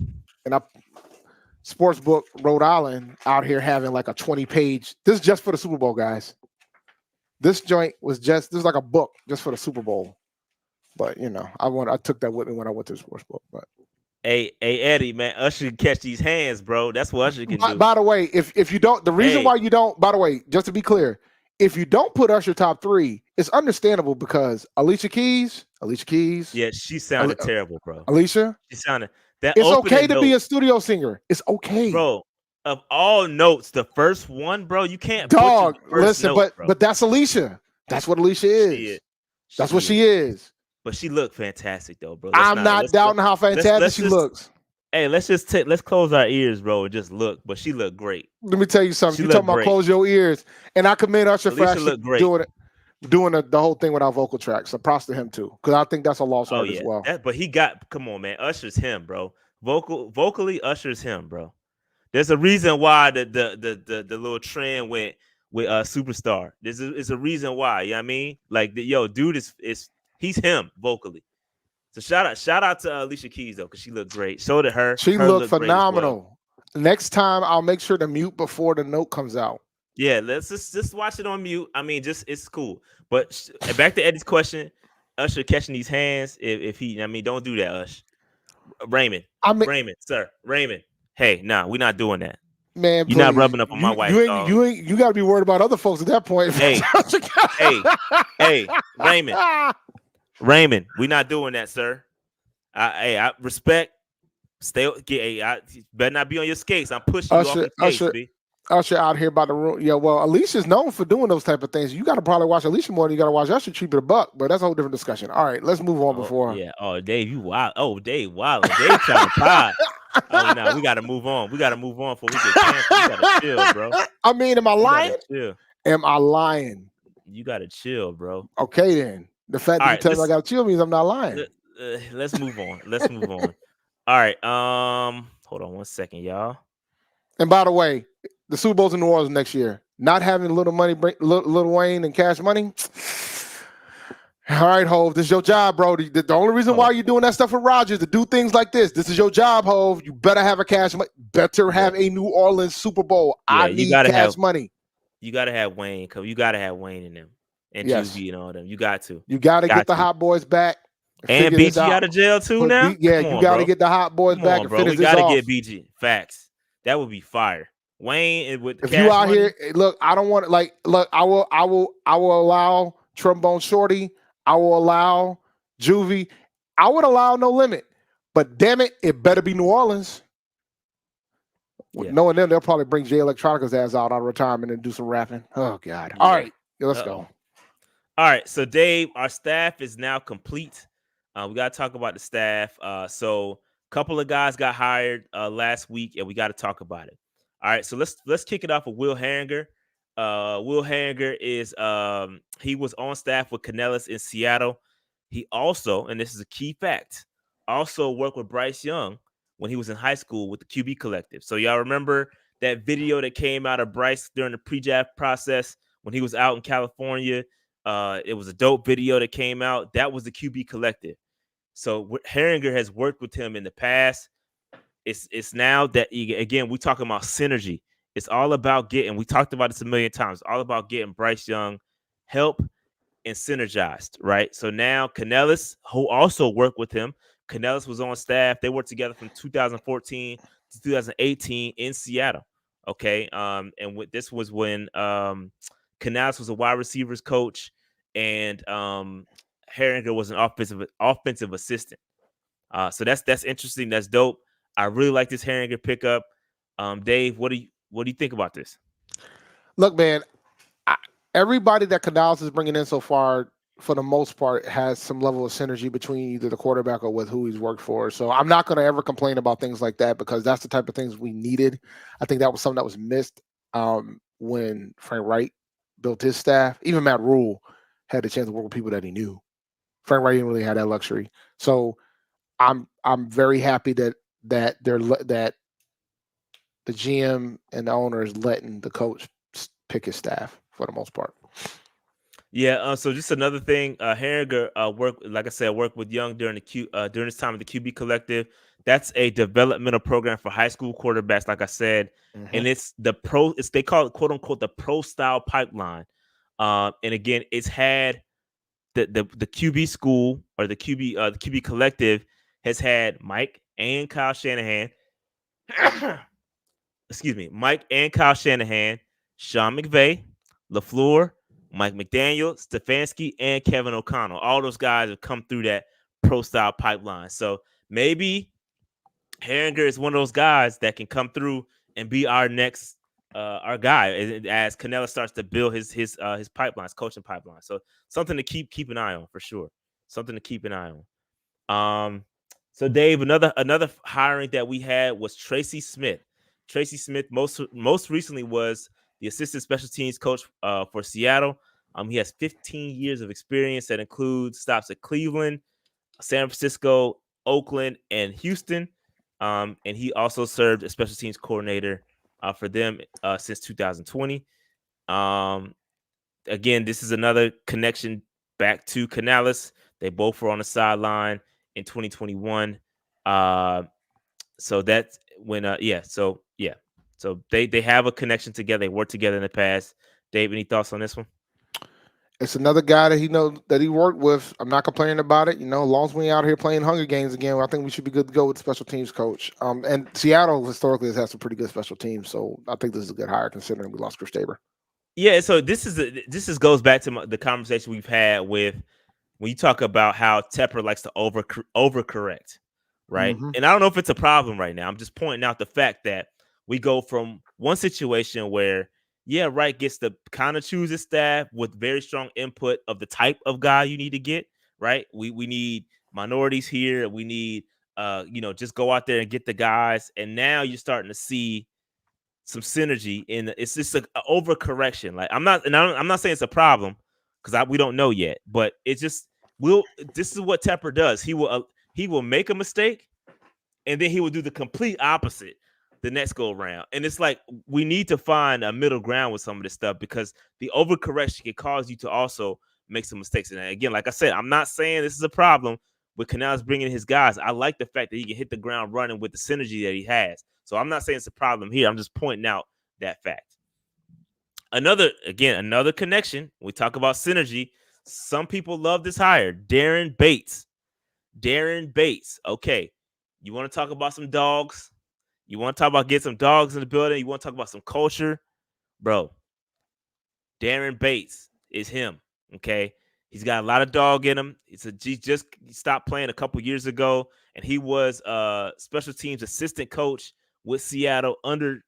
Sportsbook Rhode Island out here having like a 20-page. This is just for the Super Bowl, guys. This joint was this is like a book just for the Super Bowl. But I took that with me when I went to the Sportsbook. But hey Eddie, man, Usher can catch these hands, bro. That's what Usher can do. By the way, if you don't, the reason why you don't, by the way, just to be clear, if you don't put Usher top 3, it's understandable because Alicia Keys. Yeah, she sounded terrible, bro. Alicia, she sounded. It's okay to be a studio singer. It's okay, bro. Of all notes, the first one, bro, you can't. Listen, but that's Alicia. That's what Alicia is. That's what she is. But she looked fantastic, though, bro. I'm not doubting how fantastic she looks. Hey, let's close our ears, bro, and just look. But she looked great. Let me tell you something. You talking about close your ears, and I commend Usher for actually doing the whole thing without vocal tracks. So props to him too, because I think that's a lost art as well. But come on, man. Usher's him, bro. Vocally, Usher's him, bro. There's a reason why the little trend went with Superstar. There's a reason why. You know what I mean? Like dude he's him vocally. So shout out to Alicia Keys though, because she looked great. So did her. She looked phenomenal. Well. Next time I'll make sure to mute before the note comes out. Yeah, let's just watch it on mute. I mean, it's cool. But back to Eddie's question, Usher catching these hands. If he, don't do that, Ush. Raymond, sir. Hey, nah, we're not doing that. Man, you're not rubbing up on my wife. You got to be worried about other folks at that point. Hey, Raymond, we're not doing that, sir. I respect. Better not be on your skates. I'm pushing you off the skates, Usher out here by the room. Yeah, well, Alicia's known for doing those type of things. You got to probably watch Alicia more than you got to watch Usher cheap a buck, but that's a whole different discussion. All right, let's move on before. Yeah. Oh, Dave, you wild. Oh, Dave, wild. Dave trying to pod. Oh, no, we got to move on. We got to move on before we get canceled. You got to chill, bro. I mean, am I lying? Am I lying? You got to chill, bro. Okay, then. The fact that you tell me I got to chill means I'm not lying. Let's move on. All right. Hold on one second, y'all. And by the way, the Super Bowl's in New Orleans next year. Not having Lil Wayne and Cash Money. All right, Hov, this is your job, bro. The only reason why you're doing that stuff with Rodgers to do things like this. This is your job, Hov. You better have a Cash Money. Better have a New Orleans Super Bowl. I need Cash Money. You got to have Wayne. You got to have Wayne in them and Juvie and all them. You got to. You got to get the Hot Boys back. And Figure this BG out out. of jail too But now? yeah, Come you on, got to bro. get the hot boys Come back on, and bro. finish We this got to off. get BG. Facts. That would be fire. Wayne with the If you cash out money. here, look, I don't want like look. I will allow Trombone Shorty. I will allow Juvie. I would allow No Limit. But damn it, it better be New Orleans. Yeah. Knowing them, they'll probably bring Jay Electronica's ass out of retirement and do some rapping. Oh God! All Yeah. right, let's Uh-oh. go. All right, so Dave, our staff is now complete. We got to talk about the staff. So a couple of guys got hired last week, and we got to talk about it. All right, so let's kick it off with Will Hanger. Will Hanger is he was on staff with Canellis in Seattle. He also, and this is a key fact, also worked with Bryce Young when he was in high school with the QB Collective. So y'all remember that video that came out of Bryce during the pre-draft process when he was out in California? It was a dope video that came out. That was the QB Collective. So Herringer has worked with him in the past. It's now that again we talking about synergy. It's all about getting. We talked about this a million times. All about getting Bryce Young help and synergized, right? So now Canellis, who also worked with him, Canellis was on staff. They worked together from 2014 to 2018 in Seattle. Okay, this was when Canellis was a wide receivers coach, and Herringer was an offensive assistant. So that's interesting. That's dope. I really like this Herringer pickup. Dave, what do you think about this? Look, man, everybody that Canales is bringing in so far, for the most part, has some level of synergy between either the quarterback or with who he's worked for. So I'm not going to ever complain about things like that because that's the type of things we needed. I think that was something that was missed when Frank Wright built his staff. Even Matt Rule had the chance to work with people that he knew. Frank Wright didn't really have that luxury. So I'm very happy that that the GM and the owner is letting the coach pick his staff for the most part. Yeah. So just another thing, Herringer worked, like I said, worked with Young during during this time of the QB Collective. That's a developmental program for high school quarterbacks, like I said, and it's they call it quote unquote the pro style pipeline. And again, it's had the QB school or the QB Collective has had Mike and Kyle Shanahan. Excuse me, Mike and Kyle Shanahan, Sean McVay, LaFleur, Mike McDaniel, Stefanski, and Kevin O'Connell. All those guys have come through that pro style pipeline. So maybe Herringer is one of those guys that can come through and be our next our guy as Canella starts to build his pipelines, coaching pipeline. So something to keep an eye on for sure. Something to keep an eye on. So Dave, another hiring that we had was Tracy Smith. Tracy Smith most recently was the assistant special teams coach for Seattle. He has 15 years of experience that includes stops at Cleveland, San Francisco, Oakland, and Houston. And he also served as special teams coordinator for them since 2020. Again, this is another connection back to Canales. They both were on the sideline in 2021. So that's when So they have a connection together. They worked together in the past. Dave, any thoughts on this one? It's another guy that he worked with. I'm not complaining about it. As long as we ain't out here playing Hunger Games again, I think we should be good to go with the special teams coach. And Seattle historically has had some pretty good special teams, so I think this is a good hire considering we lost Chris Tabor. Yeah, so this goes back to the conversation we've had with when you talk about how Tepper likes to overcorrect, right? Mm-hmm. And I don't know if it's a problem right now. I'm just pointing out the fact that we go from one situation where Wright gets to kind of choose his staff with very strong input of the type of guy you need to get, right? We need minorities here. We need just go out there and get the guys. And now you're starting to see some synergy it's just an overcorrection. Like I'm not saying it's a problem because we don't know yet, but it's just this is what Tepper does. He will make a mistake and then he will do the complete opposite the next go around. And it's like we need to find a middle ground with some of this stuff because the overcorrection can cause you to also make some mistakes. And again, like I said, I'm not saying this is a problem with Canales bringing his guys. I like the fact that he can hit the ground running with the synergy that he has. So I'm not saying it's a problem here. I'm just pointing out that fact. Another connection. We talk about synergy. Some people love this hire, Darren Bates. Darren Bates. Okay, you want to talk about some dogs? You want to talk about get some dogs in the building? You want to talk about some culture? Bro, Darren Bates is him. Okay, he's got a lot of dog in him. He just stopped playing a couple years ago, and he was special teams assistant coach with Seattle under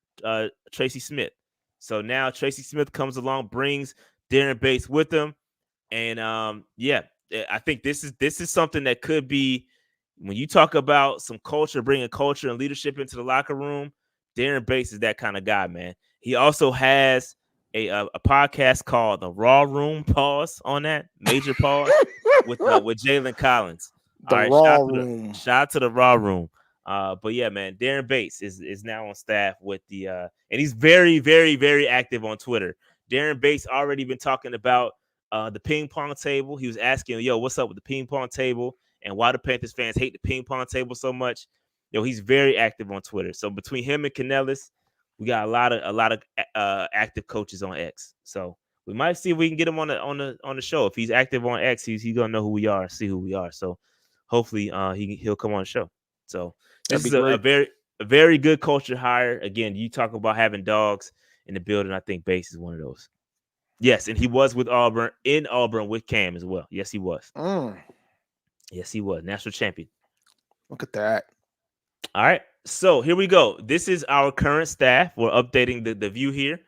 Tracy Smith. So now Tracy Smith comes along, brings Darren Bates with him, and I think this is something that could be, when you talk about some culture, bringing culture and leadership into the locker room. Darren Bates is that kind of guy, man. He also has a podcast called The Raw Room. Pause on that, major pause with Jalen Collins. The All right, Raw Room. shout out to the Raw Room. But yeah, man, Darren Bates is now on staff with the and he's very, very, very active on Twitter. Darren Bates already been talking about the ping pong table. He was asking, yo, what's up with the ping pong table and why the Panthers fans hate the ping pong table so much. He's very active on Twitter. So between him and Canellis, we got a lot of active coaches on X. So we might see if we can get him on the show. If he's active on X, he's gonna know who we are, see who we are. So hopefully he'll come on the show. So this is a very good culture hire. Again, you talk about having dogs in the building. I think Bates is one of those. Yes, and he was with Auburn with Cam as well. Yes, he was. Yes, he was national champion. Look at that. All right, so here we go. This is our current staff. We're updating the view here.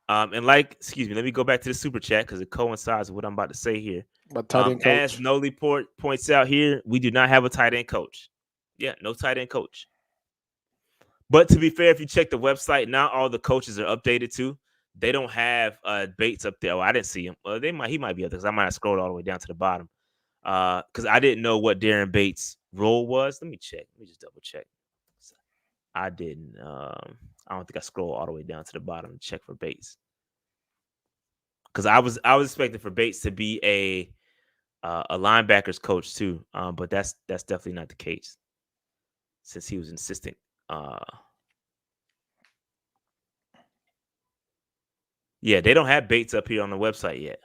Let me go back to the super chat because it coincides with what I'm about to say here. As Noli points out here, we do not have a tight end coach. Yeah, no tight end coach. But to be fair, if you check the website, not all the coaches are updated too. They don't have Bates up there. Oh, I didn't see him. Well, he might be up there because I might have scrolled all the way down to the bottom. Because I didn't know what Darren Bates' role was. Let me check. Let me just double check. I didn't. I don't think I scrolled all the way down to the bottom to check for Bates. Because I was expecting for Bates to be a linebackers coach too. But that's definitely not the case since he was an assistant. Yeah, they don't have Bates up here on the website yet.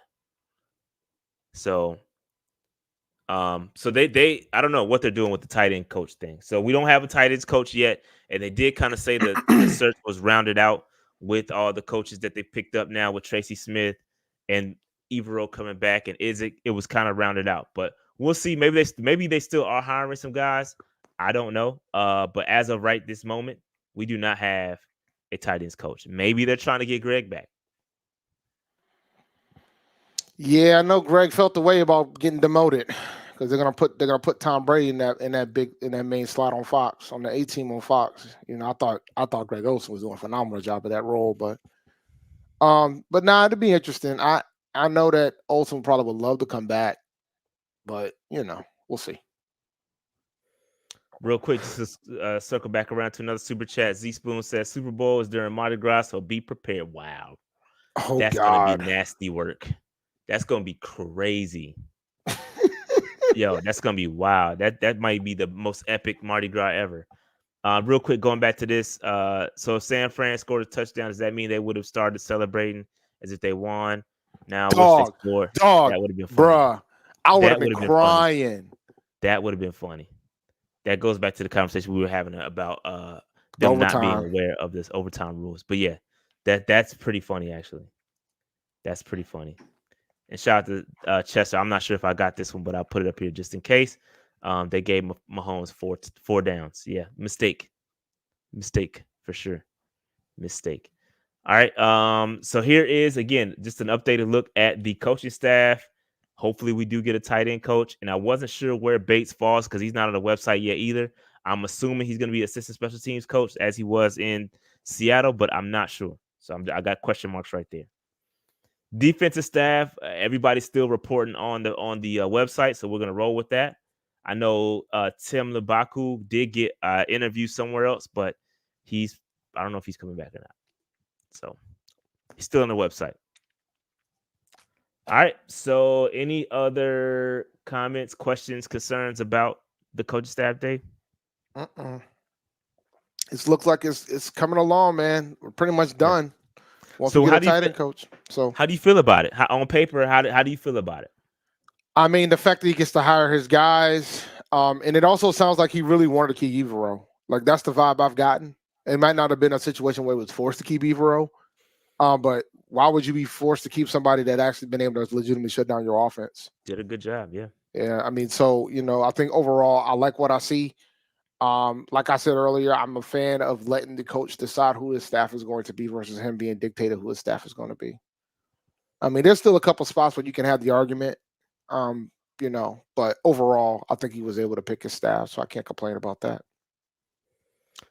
So they I don't know what they're doing with the tight end coach thing. So we don't have a tight ends coach yet, and they did kind of say that the search was rounded out with all the coaches that they picked up now with Tracy Smith and Evero coming back, and it was kind of rounded out. But we'll see. Maybe they still are hiring some guys. I don't know. But as of right this moment, we do not have a tight ends coach. Maybe they're trying to get Greg back. Yeah, I know Greg felt the way about getting demoted because they're gonna put Tom Brady in that main slot on Fox, on the A team on Fox. I thought Greg Olsen was doing a phenomenal job of that role, but it'd be interesting. I know that Olsen probably would love to come back, but we'll see. Real quick, just to circle back around to another super chat. Z Spoon says Super Bowl is during Mardi Gras, so be prepared. Wow, that's gonna be nasty work. That's gonna be crazy. Yo, that's gonna be wild. That might be the most epic Mardi Gras ever. Real quick, going back to this. So if San Fran scored a touchdown, does that mean they would have started celebrating as if they won? Now, dog, they scored, that would have been funny. Bruh, I would have been crying. That would have been funny. That goes back to the conversation we were having about them not being aware of this overtime rules. But yeah, that's pretty funny actually. That's pretty funny. And shout out to Chester. I'm not sure if I got this one, but I'll put it up here just in case. They gave Mahomes four downs. Yeah, mistake for sure. Mistake. All right. So here is again just an updated look at the coaching staff. Hopefully we do get a tight end coach. And I wasn't sure where Bates falls because he's not on the website yet either. I'm assuming he's going to be assistant special teams coach as he was in Seattle, but I'm not sure. So I got question marks right there. Defensive staff, everybody's still reporting on the website, so we're gonna roll with that. I know Tim Labaku did get interview somewhere else, but I don't know if he's coming back or not. So he's still on the website. All right. So any other comments, questions, concerns about the coaching staff, Dave? It looks like it's coming along, man. We're pretty much done. Once so we how get a tight end coach. So how do you feel about it? On paper, how do you feel about it? I mean, the fact that he gets to hire his guys, And it also sounds like he really wanted to keep Evero. Like that's the vibe I've gotten. It might not have been a situation where he was forced to keep Evero. But why would you be forced to keep somebody that actually been able to legitimately shut down your offense? Did a good job, yeah. Yeah, I mean, so I think overall I like what I see. Like I said earlier, I'm a fan of letting the coach decide who his staff is going to be versus him being dictated who his staff is going to be. I mean, there's still a couple spots where you can have the argument, but overall, I think he was able to pick his staff, so I can't complain about that.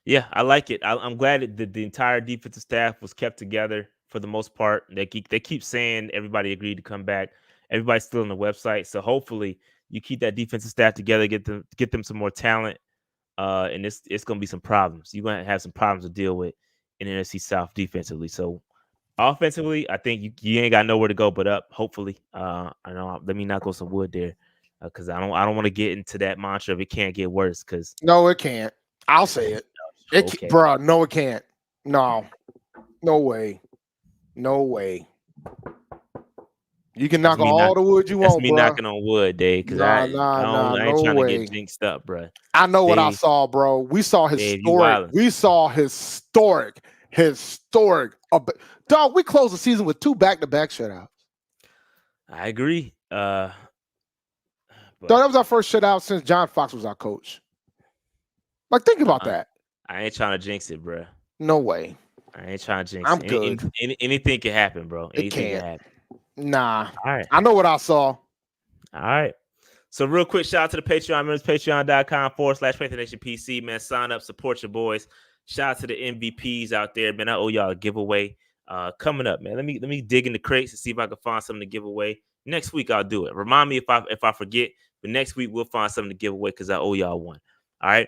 Yeah, I like it. I'm glad that the entire defensive staff was kept together for the most part. They keep saying everybody agreed to come back. Everybody's still on the website, so hopefully you keep that defensive staff together, get them some more talent. And it's gonna be some problems. You're gonna have some problems to deal with in the NFC South defensively. So offensively, I think you ain't got nowhere to go but up. Hopefully, I know. Let me knock on some wood there, because I don't want to get into that mantra of it can't get worse. Because no, it can't. I'll say it. Okay. Bro, no, it can't. No way. No way. You can knock on all the wood you want, bro. That's me knocking on wood, Dave, because I ain't trying to get jinxed up, bro. I know what I saw, bro. We saw historic. Dog, we closed the season with 2 back-to-back shutouts. I agree. Dog, that was our first shutout since John Fox was our coach. Like, think about that. I ain't trying to jinx it, bro. No way. I ain't trying to jinx it. I'm good. Anything can happen, bro. Anything can happen. Nah. All right. I know what I saw. All right. So real quick, shout out to the Patreon members, patreon.com/PantherNationPC, man. Sign up, support your boys. Shout out to the MVPs out there, man. I owe y'all a giveaway coming up, man. Let me dig in the crates and see if I can find something to give away. Next week I'll do it. Remind me if I forget, but next week we'll find something to give away because I owe y'all one. All right.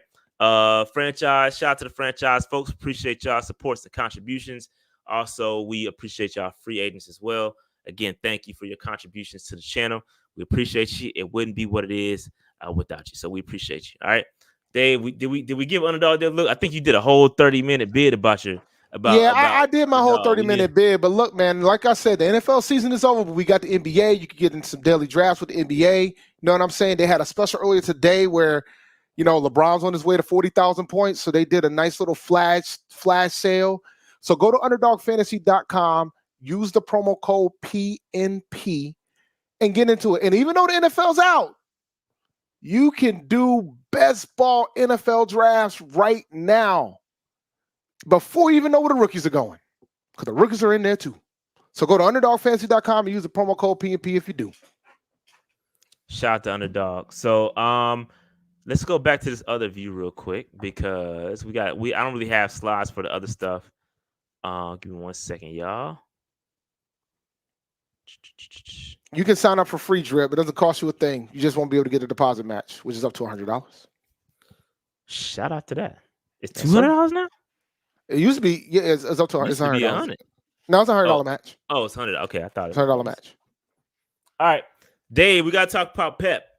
Franchise, shout out to the franchise folks. Appreciate y'all supports and contributions. Also, we appreciate y'all free agents as well. Again, thank you for your contributions to the channel. We appreciate you. It wouldn't be what it is without you. So we appreciate you. All right, Dave. Did we give Underdog that look? I think you did a whole 30-minute bid about I did my whole 30-minute bid. But look, man, like I said, the NFL season is over, but we got the NBA. You could get in some daily drafts with the NBA. You know what I'm saying? They had a special earlier today where, LeBron's on his way to 40,000 points. So they did a nice little flash sale. So go to underdogfantasy.com, use the promo code PNP, and get into it. And even though the NFL's out, you can do best ball NFL drafts right now before you even know where the rookies are going, because the rookies are in there too. So go to underdogfantasy.com and use the promo code PNP if you do. Shout out to Underdog. So let's go back to this other view real quick, because I don't really have slides for the other stuff. Give me 1 second, y'all. You can sign up for free drip. It doesn't cost you a thing. You just won't be able to get a deposit match, which is up to $100. Shout out to that. It's $200 now? It used to be, yeah, it's up to it's $100. No, it's a $100 match. Oh, it's $100. Okay, I thought it was $100 match. All right, Dave, we gotta talk about Pep.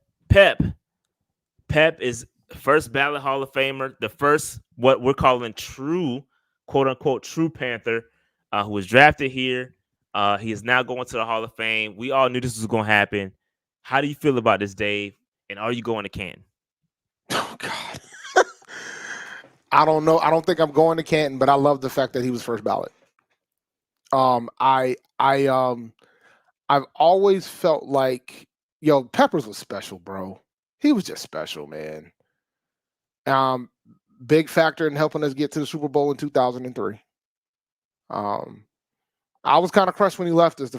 Pep is first ballot Hall of Famer, the first what we're calling true, quote unquote, true Panther, who was drafted here. He is now going to the Hall of Fame. We all knew this was going to happen. How do you feel about this, Dave? And are you going to Canton? Oh God, I don't know. I don't think I'm going to Canton, but I love the fact that he was first ballot. I've always felt like, Peppers was special, bro. He was just special, man. Big factor in helping us get to the Super Bowl in 2003. I was kind of crushed when he left us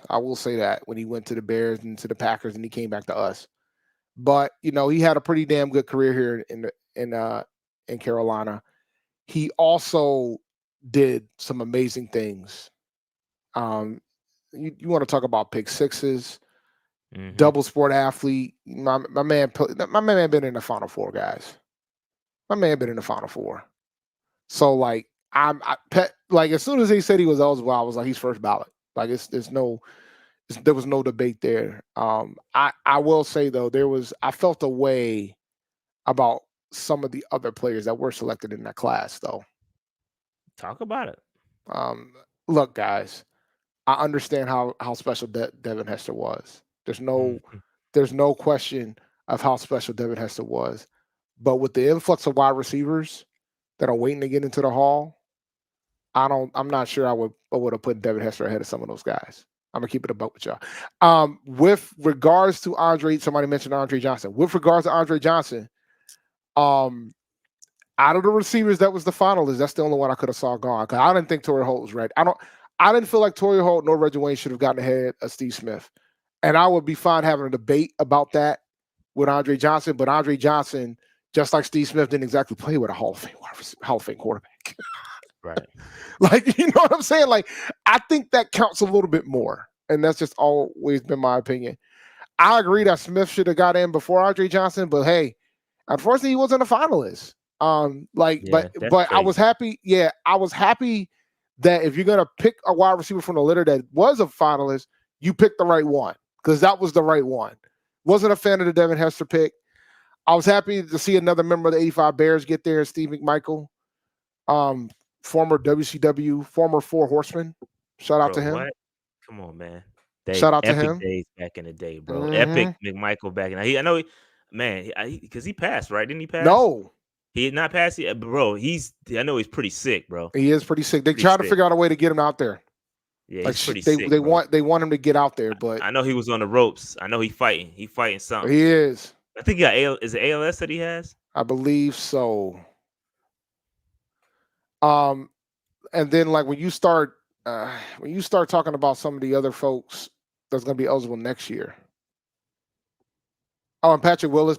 I will say that, when he went to the Bears and to the Packers and he came back to us. But, he had a pretty damn good career here in Carolina. He also did some amazing things. You want to talk about pick sixes, double sport athlete. My man been in the Final Four, guys. My man been in the Final Four. So like as soon as he said he was eligible, I was like, he's first ballot. Like there was no debate there. I will say though, I felt a way about some of the other players that were selected in that class though. Talk about it. Look, guys, I understand how special Devin Hester was. There's no question of how special Devin Hester was. But with the influx of wide receivers that are waiting to get into the hall, I'm not sure I would have put Devin Hester ahead of some of those guys. I'm gonna keep it a buck with y'all. With regards to Andre, somebody mentioned Andre Johnson. With regards to Andre Johnson, out of the receivers that was the finalist, that's the only one I could have saw gone. Because I didn't think Torrey Holt was ready. I didn't feel like Torrey Holt nor Reggie Wayne should have gotten ahead of Steve Smith. And I would be fine having a debate about that with Andre Johnson. But Andre Johnson, just like Steve Smith, didn't exactly play with a Hall of Fame quarterback. Right. Like, you know what I'm saying? Like, I think that counts a little bit more. And that's just always been my opinion. I agree that Smith should have got in before Andre Johnson, but hey, unfortunately, he wasn't a finalist. But I was happy. Yeah, I was happy that if you're gonna pick a wide receiver from the litter that was a finalist, you picked the right one because that was the right one. Wasn't a fan of the Devin Hester pick. I was happy to see another member of the 85 Bears get there, Steve McMichael, former WCW, former Four Horsemen. Shout out to him. What? Come on, man. Shout out to epic him. Days back in the day, bro. Mhm. Epic McMichael back in. I know, because he passed, right? Didn't he pass? No, he did not pass yet, bro. I know he's pretty sick, bro. he is pretty sick. They try to figure out a way to get him out there. Yeah, like he's pretty they sick. they want him to get out there, but I know he was on the ropes. I know he's fighting. He's fighting something. He is. I think he got is it ALS that he has? I believe so. And then like when you start talking about some of the other folks that's going to be eligible next year. Oh, and Patrick Willis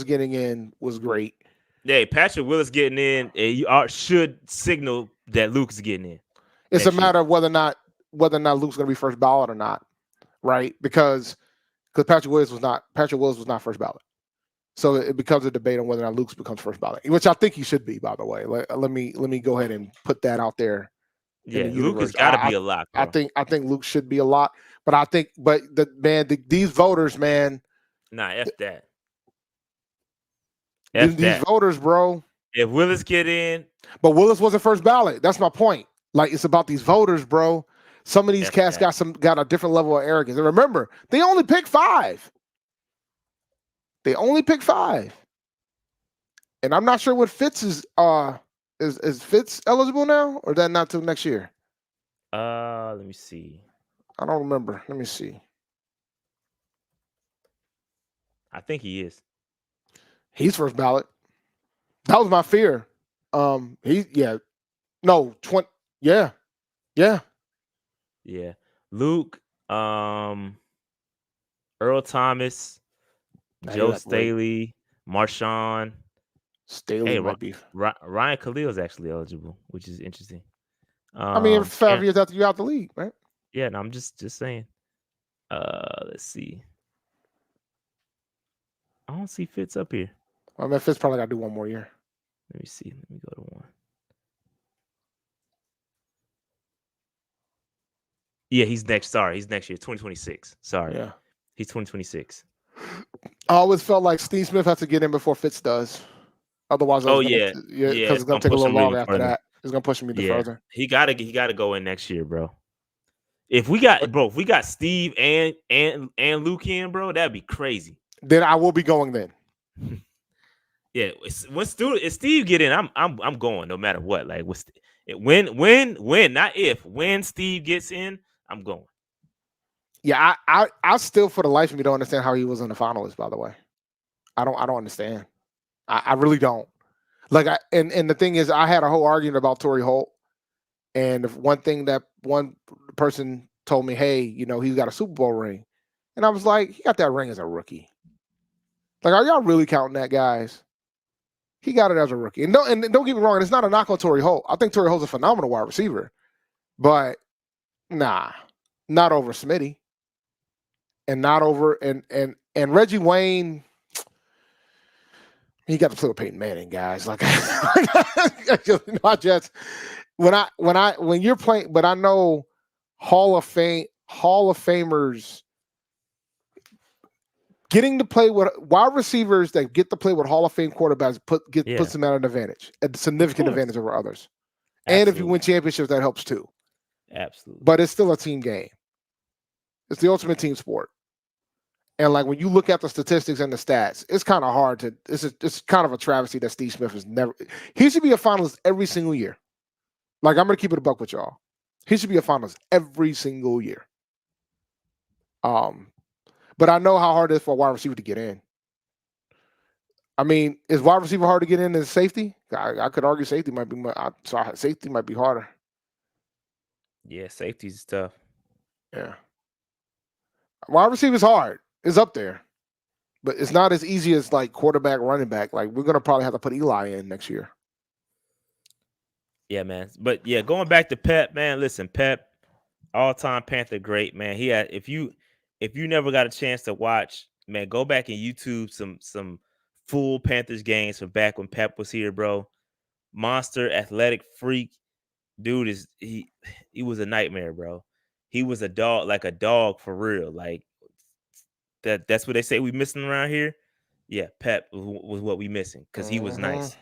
getting in was great. Yeah, Patrick Willis getting in, you should signal that Luke's getting in. It's a matter of whether or not Luke's going to be first ballot or not, right? Because Patrick Willis was not first ballot. So it becomes a debate on whether or not Luke becomes first ballot, which I think he should be, by the way. Let me go ahead and put that out there. Yeah, Luke has got to be a lock. Bro. I think Luke should be a lock, but these voters, man. Nah, F that. These voters, bro. If Willis get in, but Willis wasn't first ballot. That's my point. Like, it's about these voters, bro. Some of these cats got a different level of arrogance. And remember, they only picked 5. And I'm not sure what Fitz is Fitz eligible now, or is that not till next year? Let me see. I don't remember. Let me see. I think he is. He's first ballot. That was my fear. Yeah. Luke, Earl Thomas, Joe Staley, Marshawn. Staley might be. Ryan Khalil is actually eligible, which is interesting. I mean, 5 years after you're out the league, right? Yeah, no, I'm just saying. Let's see. I don't see Fitz up here. I mean, Fitz probably got to do one more year. Let me see. Let me go to one. Yeah, he's next. Sorry, he's next year, 2026. Sorry. Yeah. He's 2026. I always felt like Steve Smith has to get in before Fitz does. Otherwise, because it's going to take a little longer after that. It's going to push him even further. He got to go in next year, bro. If we got Steve and Luke in, bro, that'd be crazy. Then I will be going then. Yeah, when Steve get in, I'm going no matter what. Like when not if, when Steve gets in, I'm going. Yeah, I still for the life of me don't understand how he was in the finalists, by the way. I don't understand. I really don't. Like and the thing is, I had a whole argument about Torrey Holt, and one thing that one person told me, hey, he's got a Super Bowl ring, and I was like, he got that ring as a rookie. Like, are y'all really counting that, guys? He got it as a rookie, and don't get me wrong, it's not a knock on Torrey Holt. I think Torrey Holt's a phenomenal wide receiver, but nah, not over Smitty, and not over and Reggie Wayne. He got to play with Peyton Manning, guys. Like, when you're playing, but I know Hall of Famers getting to play with wide receivers that get to play with Hall of Fame quarterbacks puts them at an advantage, a significant advantage over others. Absolutely. And if you win championships, that helps too. Absolutely. But it's still a team game. It's the ultimate team sport. And like when you look at the statistics and the stats, it's kind of hard to. It's kind of a travesty that Steve Smith has never. He should be a finalist every single year. Like I'm gonna keep it a buck with y'all. He should be a finalist every single year. But I know how hard it is for a wide receiver to get in. I mean, is wide receiver hard to get in than safety? I could argue safety might be. Safety might be harder. Yeah, safety's tough. Yeah, wide receiver is hard. It's up there, but it's not as easy as like quarterback, running back. Like we're gonna probably have to put Eli in next year. Yeah, man. But yeah, going back to Pep, man. Listen, Pep, all-time Panther great, man. He had if you never got a chance to watch, man, go back and YouTube some full Panthers games from back when Pep was here, bro. Monster, athletic freak, dude he was a nightmare, bro. He was a dog, like a dog for real. Like that's what they say we missing around here. Yeah, Pep was what we missing because he was nice.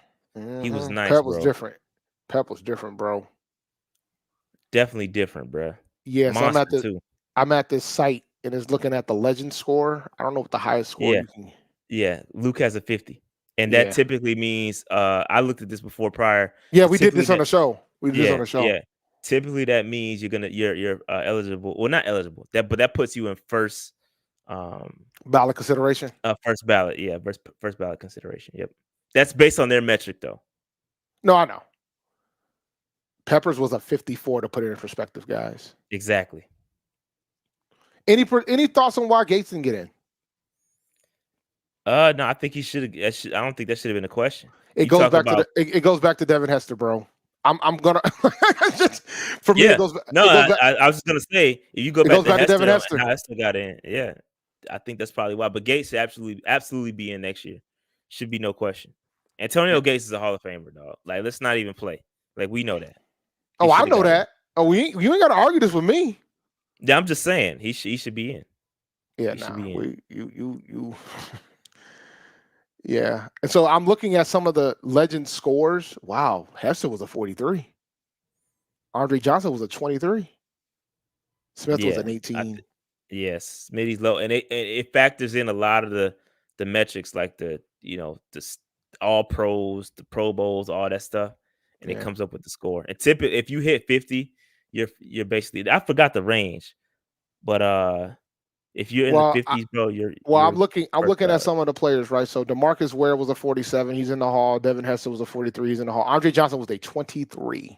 He was nice, Pep was bro. different. Pep was different, bro. Definitely different, bro. Yes, Monster too. I'm at this site and it's looking at the legend score. I don't know what the highest score you can. Yeah, Luke has a 50. And that typically means I looked at this before prior. Yeah, we did this on the show. We did this on the show. Yeah. Typically that means you're eligible. Well, not eligible. But that puts you in first ballot consideration. First ballot, yeah, first ballot consideration. Yep. That's based on their metric though. No, I know. Peppers was a 54 to put it in perspective, guys. Exactly. Any thoughts on why Gates didn't get in? No, I think he should have. I don't think that should have been a question. It goes back to Devin Hester, bro. I'm gonna just for me. Yeah. It goes. No, I was just gonna say if you go back to Devin Hester, Hester got in. Yeah, I think that's probably why. But Gates should absolutely be in next year. Should be no question. Antonio Gates is a Hall of Famer, dog. Like, let's not even play. Like, we know that. I know that. You ain't got to argue this with me. Yeah, I'm just saying he should be in. Yeah, you. Yeah, and so I'm looking at some of the legend scores. Wow, Hester was a 43. Andre Johnson was a 23. Smith was an 18. Yes, Smitty's low, and it factors in a lot of the metrics like the all pros, the Pro Bowls, all that stuff, and it comes up with the score. And typically, if you hit 50, you're basically. I forgot the range, but if you're in the 50s, bro, you're. I'm looking at some of the players, right? So DeMarcus Ware was a 47. He's in the Hall. Devin Hester was a 43. He's in the Hall. Andre Johnson was a 23,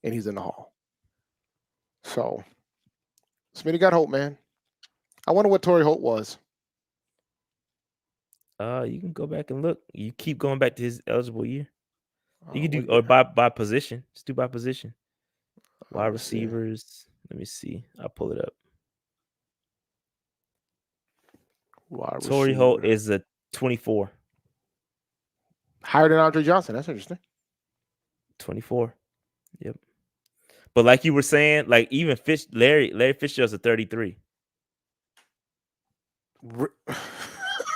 and he's in the Hall. So, Smitty got Holt, man. I wonder what Torrey Holt was. You can go back and look. You keep going back to his eligible year. You can do or by position. Just do by position. Wide receivers. Let me see. I'll pull it up. Torrey Holt is a 24. Higher than Andre Johnson. That's interesting. 24. Yep. But like you were saying, like even Larry Fitzgerald's a 33.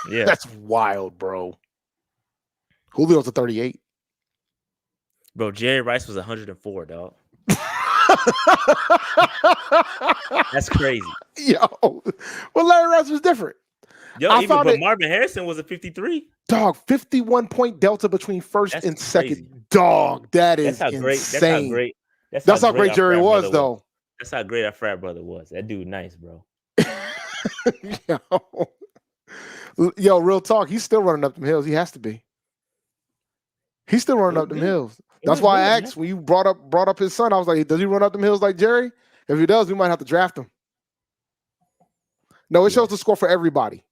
Yeah. That's wild, bro. Julio's a 38. Bro, Jerry Rice was 104, dog. That's crazy. Yo. Well, Larry Rice was different. Yo, but Marvin Harrison was a 53. Dog, 51 point delta between first and second. Crazy. Dog, that's insane. That's how great Jerry was, though. That's how great our frat brother was. That dude nice, bro. Yo, real talk. He's still running up them hills. He has to be. He's still running up them hills. That's why I asked when you brought up his son. I was like, does he run up them hills like Jerry? If he does, we might have to draft him. No, it shows the score for everybody.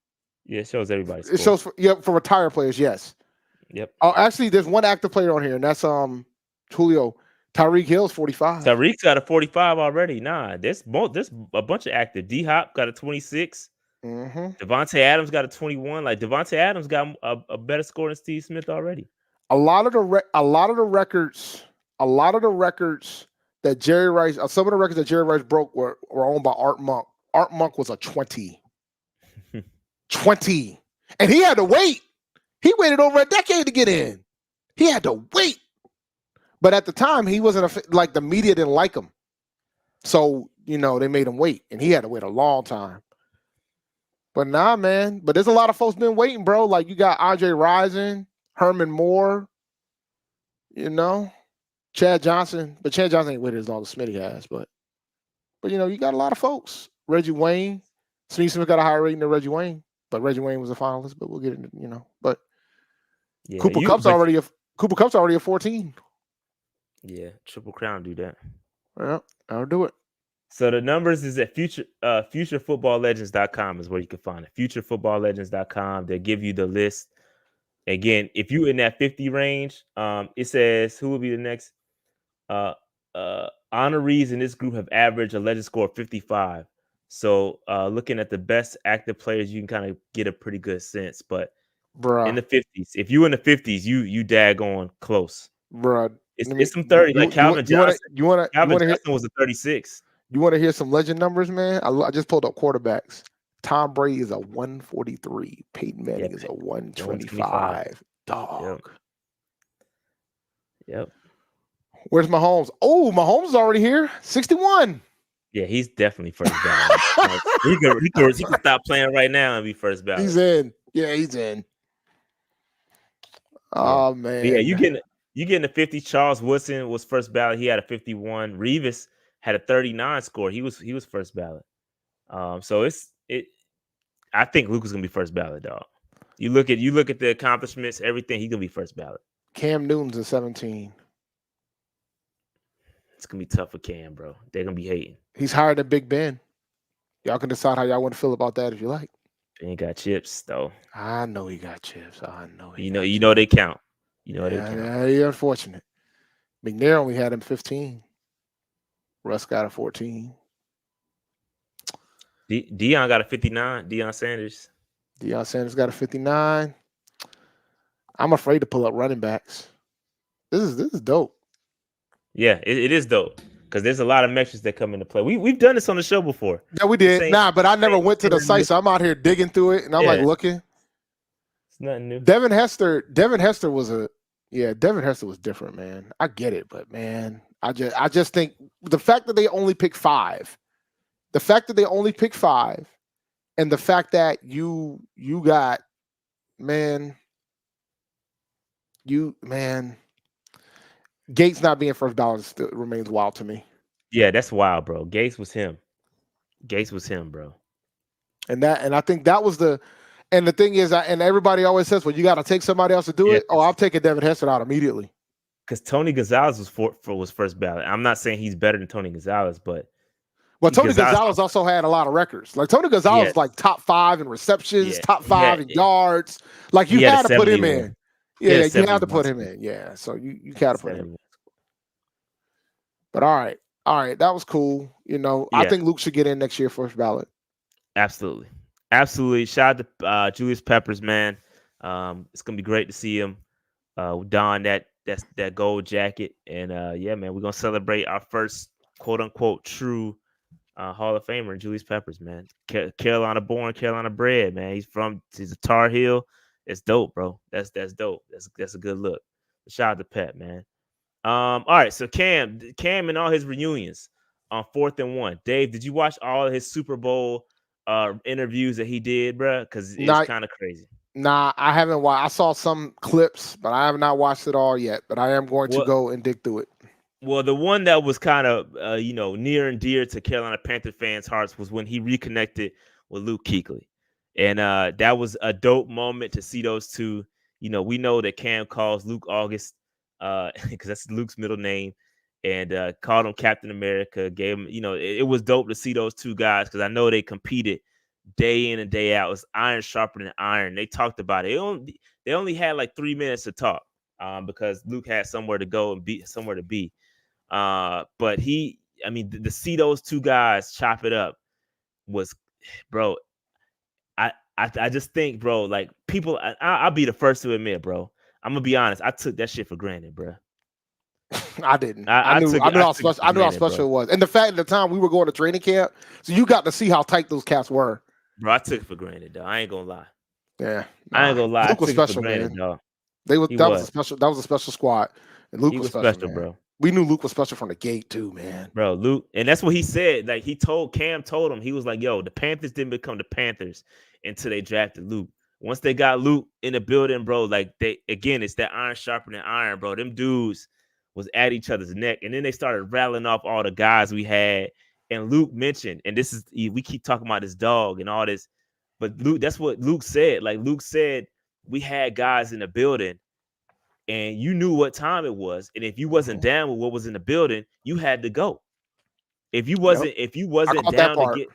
Yeah, it shows everybody. It shows for retired players, yes. Yep. Oh, actually, there's one active player on here, and that's Julio. Tyreek Hill's 45. Tyreek's got a 45 already. Nah, there's a bunch of active. D-Hop got a 26. Mm-hmm. Devontae Adams got a 21. Like Devontae Adams got a better score than Steve Smith already. A lot of the records that Jerry Rice, some of the records that Jerry Rice broke were owned by Art Monk. Art Monk was a 20. 20. And he had to wait. He waited over a decade to get in. He had to wait. But at the time, he wasn't like the media didn't like him. So, they made him wait. And he had to wait a long time. But nah, man. But there's a lot of folks been waiting, bro. Like you got Andre Rison, Herman Moore, Chad Johnson. But Chad Johnson ain't with it as long as Smitty has. But you got a lot of folks. Reggie Wayne. Smith got a higher rating than Reggie Wayne. But Reggie Wayne was a finalist. But we'll get into, But Yeah, Cooper Kupp's already a 14. Yeah, Triple Crown do that. Yeah, I'll do it. So the numbers is at futurefootballlegends.com is where you can find it. Futurefootballlegends.com. They give you the list. Again, if you in that 50 range, it says who will be the next honorees in this group have averaged a legend score of 55. So looking at the best active players, you can kind of get a pretty good sense. But in the 50s, if you in the 50s, you daggone close. Bruh. It's some 30. Like Calvin Johnson. Calvin Johnson was a 36. You want to hear some legend numbers, man? I just pulled up quarterbacks. Tom Brady is a 143. Peyton Manning is a 125. Dog. Yep. Where's Mahomes? Oh, Mahomes is already here. 61. Yeah, he's definitely first ballot. he can stop playing right now and be first ballot. He's in. Yeah, he's in. Oh, man. Yeah, you getting the 50. Charles Woodson was first ballot. He had a 51. Revis had a 39 score. He was first ballot. So I think Luke is gonna be first ballot, dog. You look at the accomplishments, everything. He's gonna be first ballot. Cam Newton's a 17. It's gonna be tough for Cam, bro. They're gonna be hating. He's higher than Big Ben. Y'all can decide how y'all want to feel about that if you like. He ain't got chips though. I know he got chips. I know. You know they count. They count. Yeah, you're unfortunate. McNair only had him 15. Russ got a 14. Deion got a 59. Deion Sanders got a 59. I'm afraid to pull up running backs. This is dope. Yeah, it is dope because there's a lot of metrics that come into play. We've done this on the show before. Yeah, we did. But I never went to the site, so I'm out here digging through it, and I'm like looking. It's nothing new. Devin Hester was different, man. I get it, but man, I just think the fact that they only pick 5, and the fact that you got Gates not being first ballot still remains wild to me. Yeah, that's wild, bro. Gates was him, bro. And I think that was the thing is, and everybody always says, well, you got to take somebody else to do it. Oh, I'm taking Devin Hester out immediately. Because Tony Gonzalez was first ballot. I'm not saying he's better than Tony Gonzalez, but Tony Gonzalez also had a lot of records. Like Tony Gonzalez was like top 5 in receptions, top 5 in yards. Like you had to put him in. Yeah, you had to put him in. Yeah, so you got to put him in. But all right, that was cool. I think Luke should get in next year first ballot. Absolutely. Shout out to Julius Peppers, man. It's gonna be great to see him don that gold jacket, and man, we're gonna celebrate our first quote unquote true Hall of Famer, Julius Peppers, man. Carolina born, Carolina bred, man. He's a Tar Heel. It's dope, bro. That's dope. That's a good look. Shout out to Pep, man. All right, so Cam and all his reunions on 4th and 1. Dave, did you watch all of his Super Bowl interviews that he did, bro? Because it's kind of crazy. Nah, I haven't watched. I saw some clips, but I have not watched it all yet. But I am going to go and dig through it. Well, the one that was kind of near and dear to Carolina Panther fans' hearts was when he reconnected with Luke Kuechly, and that was a dope moment to see those two. We know that Cam calls Luke August because that's Luke's middle name, and called him Captain America. Gave him, it was dope to see those two guys because I know they competed day in and day out. It was iron sharpening iron. They talked about it. They only had like 3 minutes to talk because Luke had somewhere to go and somewhere to be. But to see those two guys chop it up was, bro. I just think, bro, like people, I'll be the first to admit, bro. I'm gonna be honest. I took that shit for granted, bro. I didn't. I knew how special it was, and the fact at the time we were going to training camp, so you got to see how tight those caps were. Bro, I took it for granted, though. I ain't gonna lie. Yeah, I ain't gonna lie. Luke was special, man. Dog. That was a special squad, and Luke was special, bro. We knew Luke was special from the gate too, man. Bro, Luke, and that's what he said. Like Cam told him, he was like, "Yo, the Panthers didn't become the Panthers until they drafted Luke. Once they got Luke in the building, bro, like it's that iron sharpening iron, bro. Them dudes was at each other's neck, and then they started rattling off all the guys we had. And Luke mentioned, and this is we keep talking about this dog and all this, but Luke, that's what Luke said. Like Luke said, we had guys in the building, and you knew what time it was, and if you wasn't down with what was in the building, you had to go. If you wasn't down to get,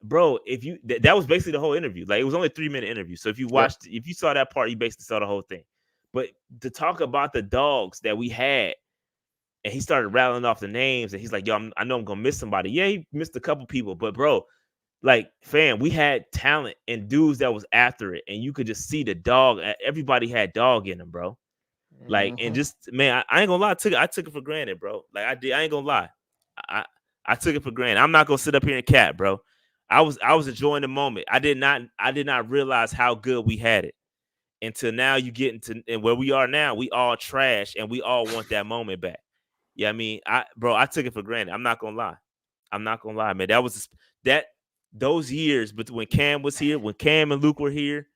bro, if you that was basically the whole interview. Like it was only a 3-minute interview. So if you watched, if you saw that part, you basically saw the whole thing. But to talk about the dogs that we had, and he started rattling off the names, and he's like, "Yo, I know I'm gonna miss somebody." Yeah, he missed a couple people, but bro, like, fam, we had talent and dudes that was after it, and you could just see the dog. Everybody had dog in them, bro. Like, and just man, I ain't gonna lie, I took it for granted, bro. Like I did, I ain't gonna lie. I took it for granted. I'm not gonna sit up here and cap, bro. I was enjoying the moment. I did not realize how good we had it until now. You get into and where we are now, we all trash and we all want that moment back. Yeah, I mean, I took it for granted. I'm not gonna lie, man. That was those years, but when Cam was here, when Cam and Luke were here,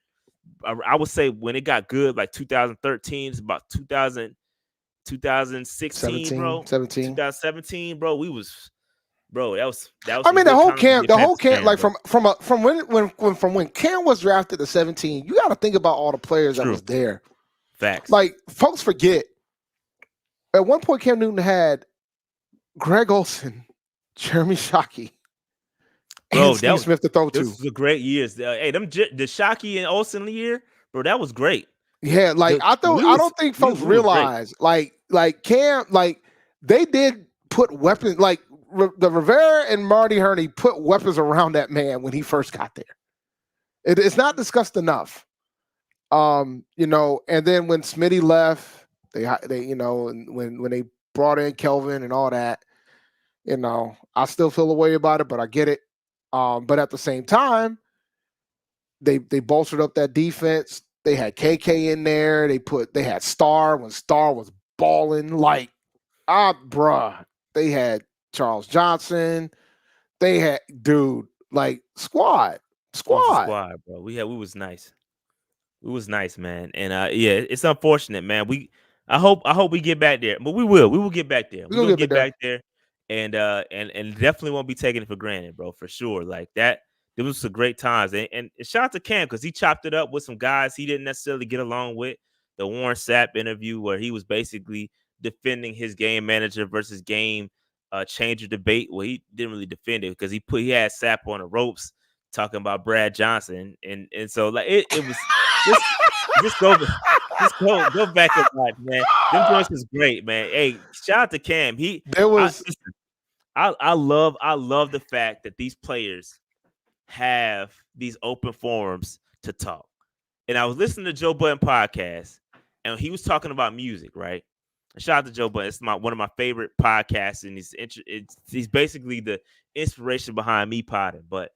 I would say when it got good, like 2013, it's about 2016, bro. 2017, bro. We was. Bro, that was. I mean, the whole camp, like bro. from when Cam was drafted to 17, you got to think about all the players that was there. Facts. Like folks forget. At one point, Cam Newton had Greg Olsen, Jeremy Shockey, and Steve Smith to throw to. This was a great years. Hey, the Shockey and Olsen year, bro, that was great. Yeah, like I don't think folks realize, like Cam, like they did put weapons, like the Rivera and Marty Herney put weapons around that man when he first got there. It's not discussed enough. And then when Smitty left, they and when they brought in Kelvin and all that, I still feel a way about it, but I get it. But at the same time, they bolstered up that defense. They had KK in there. They had Star when Star was balling. Like, bruh. They had Charles Johnson. They had squad, bro. We was nice. We was nice, man. And it's unfortunate, man. I hope we get back there, but we will. We will get back there. We're gonna get back there. And definitely won't be taking it for granted, bro, for sure. Like that, there was some great times. And shout out to Cam because he chopped it up with some guys he didn't necessarily get along with. The Warren Sapp interview where he was basically defending his game manager versus game changer debate. Well, he didn't really defend it because he had Sapp on the ropes talking about Brad Johnson. And so like it was just go back and watch, man. Them joints was great, man. Hey, shout out to Cam. I love the fact that these players have these open forums to talk. And I was listening to Joe Budden podcast, and he was talking about music, right? And shout out to Joe Budden. It's one of my favorite podcasts, and he's basically the inspiration behind me podding. But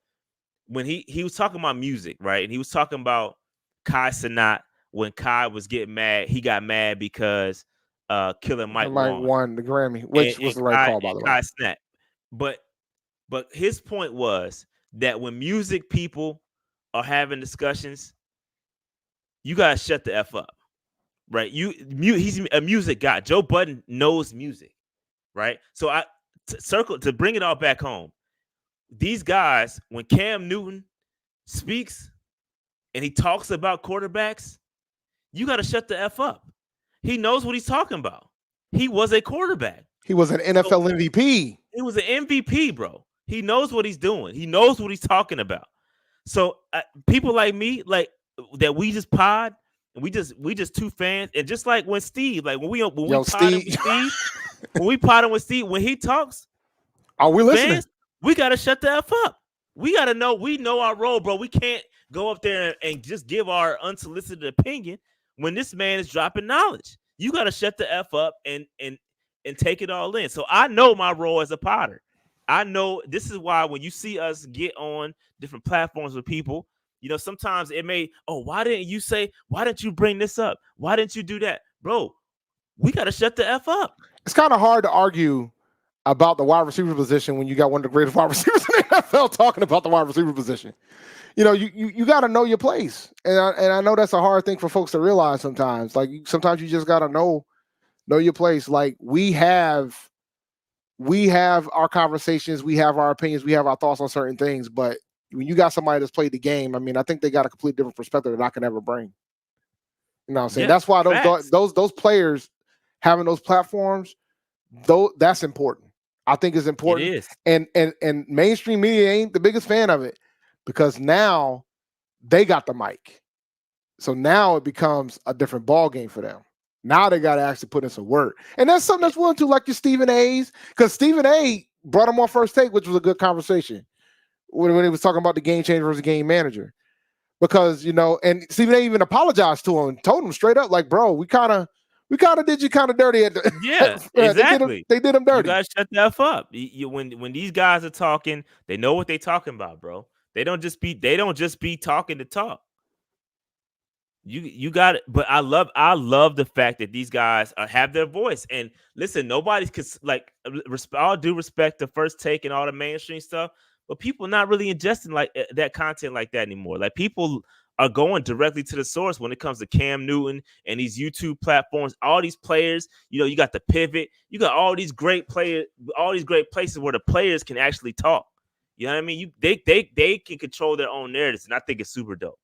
when he was talking about music, right, and he was talking about Kai Cenat. When Kai was getting mad, he got mad because Killer Mike won the Grammy, which was the right call, by the way. Kai snapped. But his point was that when music people are having discussions, you gotta shut the F up, right? He's a music guy. Joe Budden knows music, right? So to bring it all back home, these guys, when Cam Newton speaks and he talks about quarterbacks, you got to shut the F up. He knows what he's talking about. He was a quarterback. He was an NFL MVP. He was an MVP, bro. He knows what he's doing. He knows what he's talking about. So people like me, like that, we just pod, and we just two fans. And just like when Steve, like when we pod with Steve, when he talks, are we listening? Fans, we got to shut the F up. We got to know. We know our role, bro. We can't go up there and just give our unsolicited opinion when this man is dropping knowledge. You got to shut the F up and take it all in. So I know my role as a podder. I know this is why when you see us get on different platforms with people, sometimes it may, why didn't you bring this up? Why didn't you do that? Bro, we got to shut the F up. It's kind of hard to argue about the wide receiver position when you got one of the greatest wide receivers in the NFL talking about the wide receiver position. You got to know your place, and I know that's a hard thing for folks to realize sometimes. Like sometimes you just got to know your place. Like we have our conversations, we have our opinions, we have our thoughts on certain things, but when you got somebody that's played the game, I mean, I think they got a completely different perspective that I can ever bring. You know what I'm saying? Yeah, That's why facts. those players having those platforms, though, that's important. I think it's It important. is. And mainstream media ain't the biggest fan of it because now they got the mic. So now it becomes a different ball game for them. Now they got to actually put in some work. And that's something that's willing to, like your Stephen A's, because Stephen A brought him on First Take, which was a good conversation when he was talking about the game changer versus game manager. Because, and Stephen A even apologized to him, told him straight up, like, bro, we kind of did you kind of dirty at the Yeah, exactly. they did him dirty. You guys shut that f up. When these guys are talking, they know what they talking about, bro. They don't just be talking to talk. You got it. But I love the fact that these guys have their voice. And listen, nobody's like all due respect to First Take and all the mainstream stuff, but people not really ingesting like that content like that anymore. Like people are going directly to the source when it comes to Cam Newton and these YouTube platforms. All these players, you got the pivot, you got all these great players, all these great places where the players can actually talk. You know what I mean? They can control their own narratives, and I think it's super dope.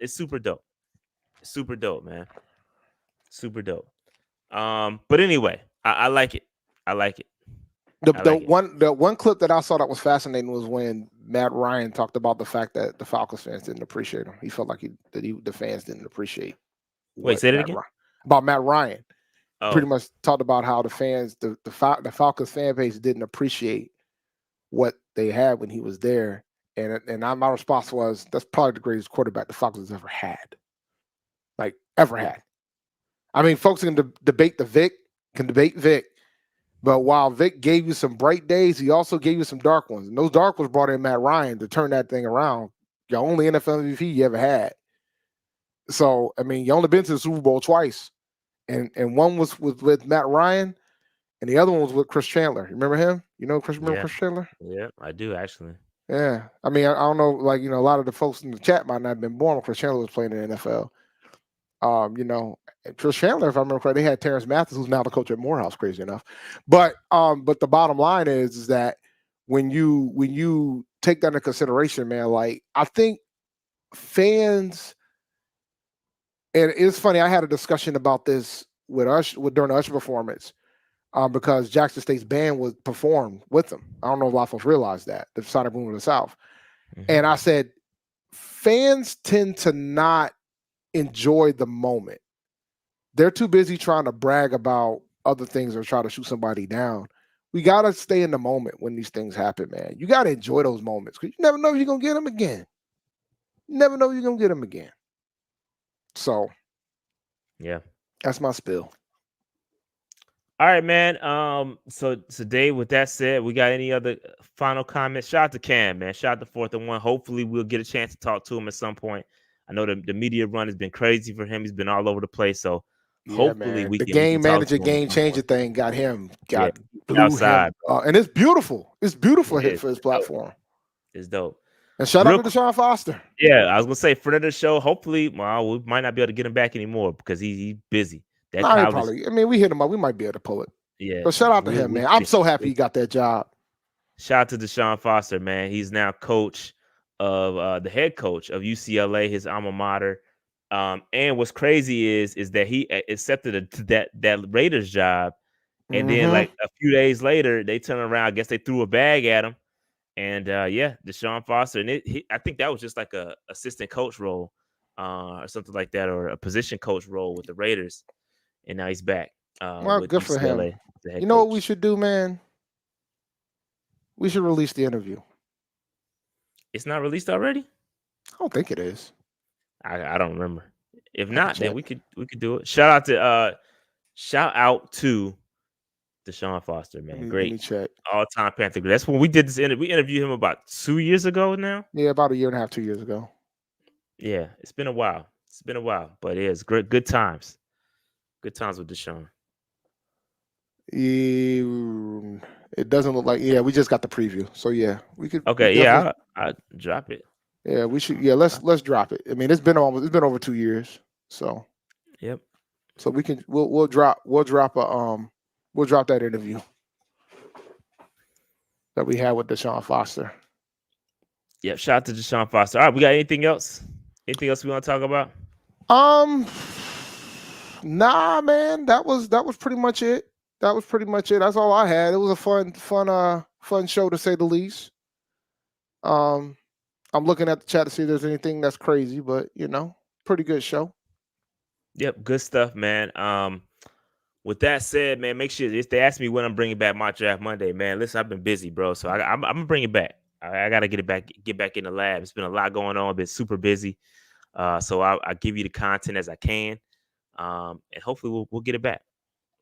It's super dope. Super dope, man. Super dope. But anyway, I like it. I like it. The one clip that I saw that was fascinating was when Matt Ryan talked about the fact that the Falcons fans didn't appreciate him. He felt like the fans didn't appreciate. Wait, say it again. About Matt Ryan. Oh. Pretty much talked about how the fans, the Falcons fan base didn't appreciate what they had when he was there. And my response was, that's probably the greatest quarterback the Falcons ever had. Like, ever had. I mean, folks can debate Vic, but while Vic gave you some bright days, he also gave you some dark ones. And those dark ones brought in Matt Ryan to turn that thing around. Your only NFL MVP you ever had. So, I mean, you only been to the Super Bowl twice. And one was with Matt Ryan, and the other one was with Chris Chandler. Remember him? Chris Chandler? Yeah, I do actually. Yeah. I mean, I don't know, like, a lot of the folks in the chat might not have been born when Chris Chandler was playing in the NFL. Chris Chandler, if I remember correctly, they had Terrence Mathis, who's now the coach at Morehouse, crazy enough. But the bottom line is that when you take that into consideration, man, like I think fans, and it's funny, I had a discussion about this during the Usher performance, because Jackson State's band was performed with them. I don't know if a lot of folks realize that, the Sonic Boom of the South. Mm-hmm. And I said, fans tend to not enjoy the moment. They're too busy trying to brag about other things or try to shoot somebody down. We got to stay in the moment when these things happen, man. You got to enjoy those moments because you never know if you're going to get them again. You never know if you're going to get them again. So, yeah, that's my spill. All right, man. So Dave, with that said, we got any other final comments? Shout out to Cam, man. Shout out to 4th and 1. Hopefully we'll get a chance to talk to him at some point. I know the media run has been crazy for him. He's been all over the place. So hopefully we can game manager, game changer thing got blew outside, him. And it's beautiful. It's beautiful hit for his platform. It's dope. And shout out to Deshaun Foster. Yeah, I was gonna say friend of the show. Hopefully, we might not be able to get him back anymore because he's busy. We hit him up. We might be able to pull it. Yeah. But shout out to him, man. I'm so happy he got that job. Shout out to Deshaun Foster, man. He's now coach of the head coach of UCLA, his alma mater. And what's crazy is that he accepted that Raiders job, and then like a few days later, they turn around. I guess they threw a bag at him, and Deshaun Foster, and I think that was just like a assistant coach role, or something like that, or a position coach role with the Raiders, and now he's back. Well, good for him. You know what we should do, man? We should release the interview. It's not released already? I don't think it is. I don't remember. If not, then we could do it. Shout out to Deshaun Foster, man. Great. All-time Panther. That's when we did this interview. We interviewed him about 2 years ago now. Yeah, about a year and a half, 2 years ago. Yeah, it's been a while. But it is great. Good times. Good times with Deshaun. It doesn't look like. Yeah, we just got the preview, so yeah, we could. We Okay, definitely, yeah, I'll drop it. yeah, we should. Yeah, let's drop it. I mean, it's been over 2 years, so Yep. we can we'll drop we'll drop that interview that we had with Deshaun Foster. Yep. Shout out to Deshaun Foster. All right, we got anything else? Anything else we want to talk about? Nah, man, that was pretty much it. That was pretty much it. That's all I had. It was a fun show to say the least. I'm looking at the chat to see if there's anything that's crazy, but pretty good show. Yep, good stuff, man. With that said, man, make sure if they ask me when I'm bringing back my draft Monday, man. Listen, I've been busy, bro, so I'm gonna bring it back. I gotta get back in the lab. It's been a lot going on. I've been super busy, so I'll give you the content as I can, and hopefully we'll get it back.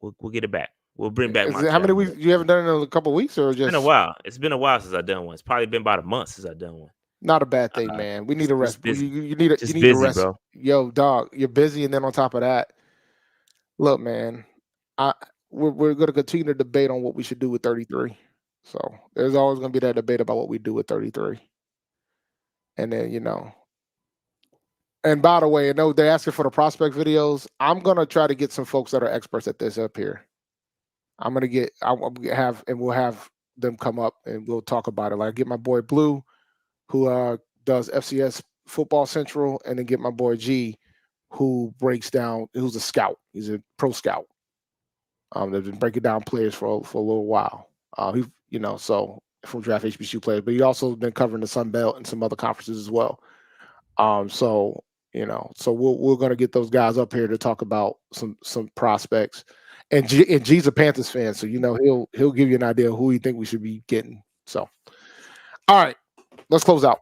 We'll get it back. We'll bring back my. How many weeks? You haven't done it in a couple of weeks, or just? It's been a while. It's been a while since I've done one. It's probably been about a month since I've done one. Not a bad thing, man. We need a rest. You need busy, a rest, bro. Yo, dog, you're busy, and then on top of that, look, man, we're going to continue to debate on what we should do with 33. So there's always going to be that debate about what we do with 33. And then and by the way, I know they're asking for the prospect videos. I'm going to try to get some folks that are experts at this up here. We'll have them come up and we'll talk about it. Like get my boy Blue, who does FCS Football Central, and then get my boy G, who's a scout. He's a pro scout. They've been breaking down players for a little while. So from draft HBCU players, but he also been covering the Sun Belt and some other conferences as well. So we're gonna get those guys up here to talk about some prospects. And G's a Panthers fan, so he'll give you an idea of who he think we should be getting. So, all right, let's close out.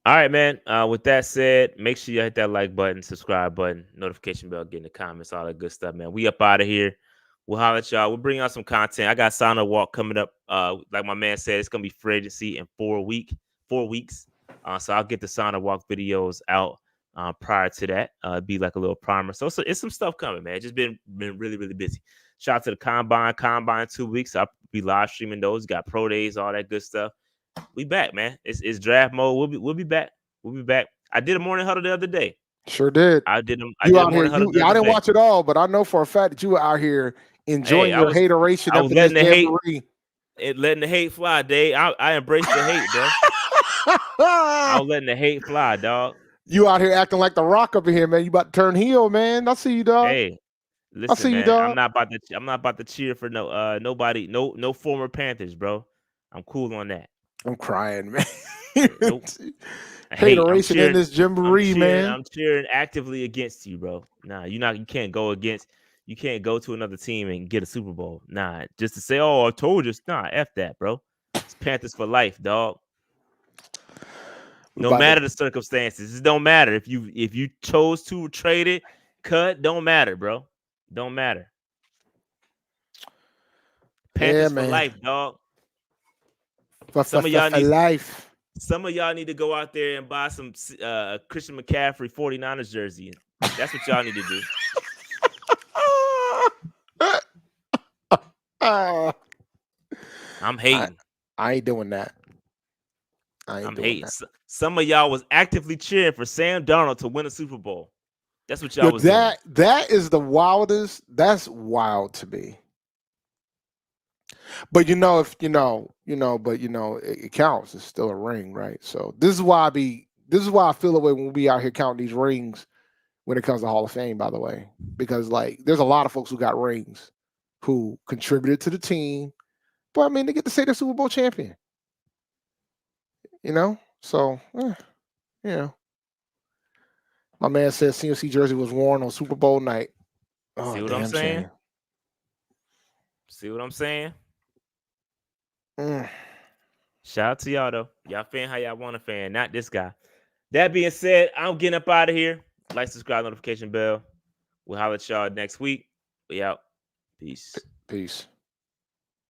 All right, man. With that said, make sure you hit that like button, subscribe button, notification bell, get in the comments, all that good stuff, man. We up out of here. We'll holler at y'all. We'll bring out some content. I got Sign Up Walk coming up. Like my man said, it's gonna be free agency in 4 weeks. So I'll get the Sign Up Walk videos out prior to that. It'd be like a little primer. So it's some stuff coming, man. Just been really, really busy. Shout out to the Combine 2 weeks. I'll be live streaming those. Got pro days, all that good stuff. We back, man. It's draft mode. We'll be back. We'll be back. I did a morning huddle the other day. Sure did. I did them. I didn't watch it all, but I know for a fact that you were out here enjoying your hateration. I was letting the hate fly, Dave. I embraced the hate, bro. I was letting the hate fly, dog. You out here acting like the Rock up in here, man. You about to turn heel, man. I see you, dog. Hey, listen, I see man, you, dog. I'm not about to cheer for nobody, no former Panthers, bro. I'm cool on that. I'm crying, man. Nope. Hateration in this jamboree, man. I'm cheering actively against you, bro. Nah, you can't go to another team and get a Super Bowl. Nah, just to say, oh, I told you. Nah, F that, bro. It's Panthers for life, dog. No matter the circumstances. It don't matter. If you chose to trade it, cut, don't matter, bro. Don't matter. Panthers for life, dog. Some of y'all need to go out there and buy some Christian McCaffrey 49ers jersey. That's what y'all need to do. I'm hating. I ain't doing that. I'm hating. Some of y'all was actively cheering for Sam Darnold to win a Super Bowl. That's what y'all was doing. That is the wildest. That's wild to me. But it counts. It's still a ring, right? So this is why I feel the way when we out here counting these rings when it comes to Hall of Fame, by the way. Because there's a lot of folks who got rings who contributed to the team. But I mean, they get to say they're Super Bowl champion. So my man says CMC jersey was worn on Super Bowl night. Oh, see what I'm saying? See what I'm saying? Shout out to y'all though. Y'all fan how y'all want to fan, not this guy. That being said, I'm getting up out of here. Like, subscribe, notification bell. We'll holler at y'all next week. We out. Peace.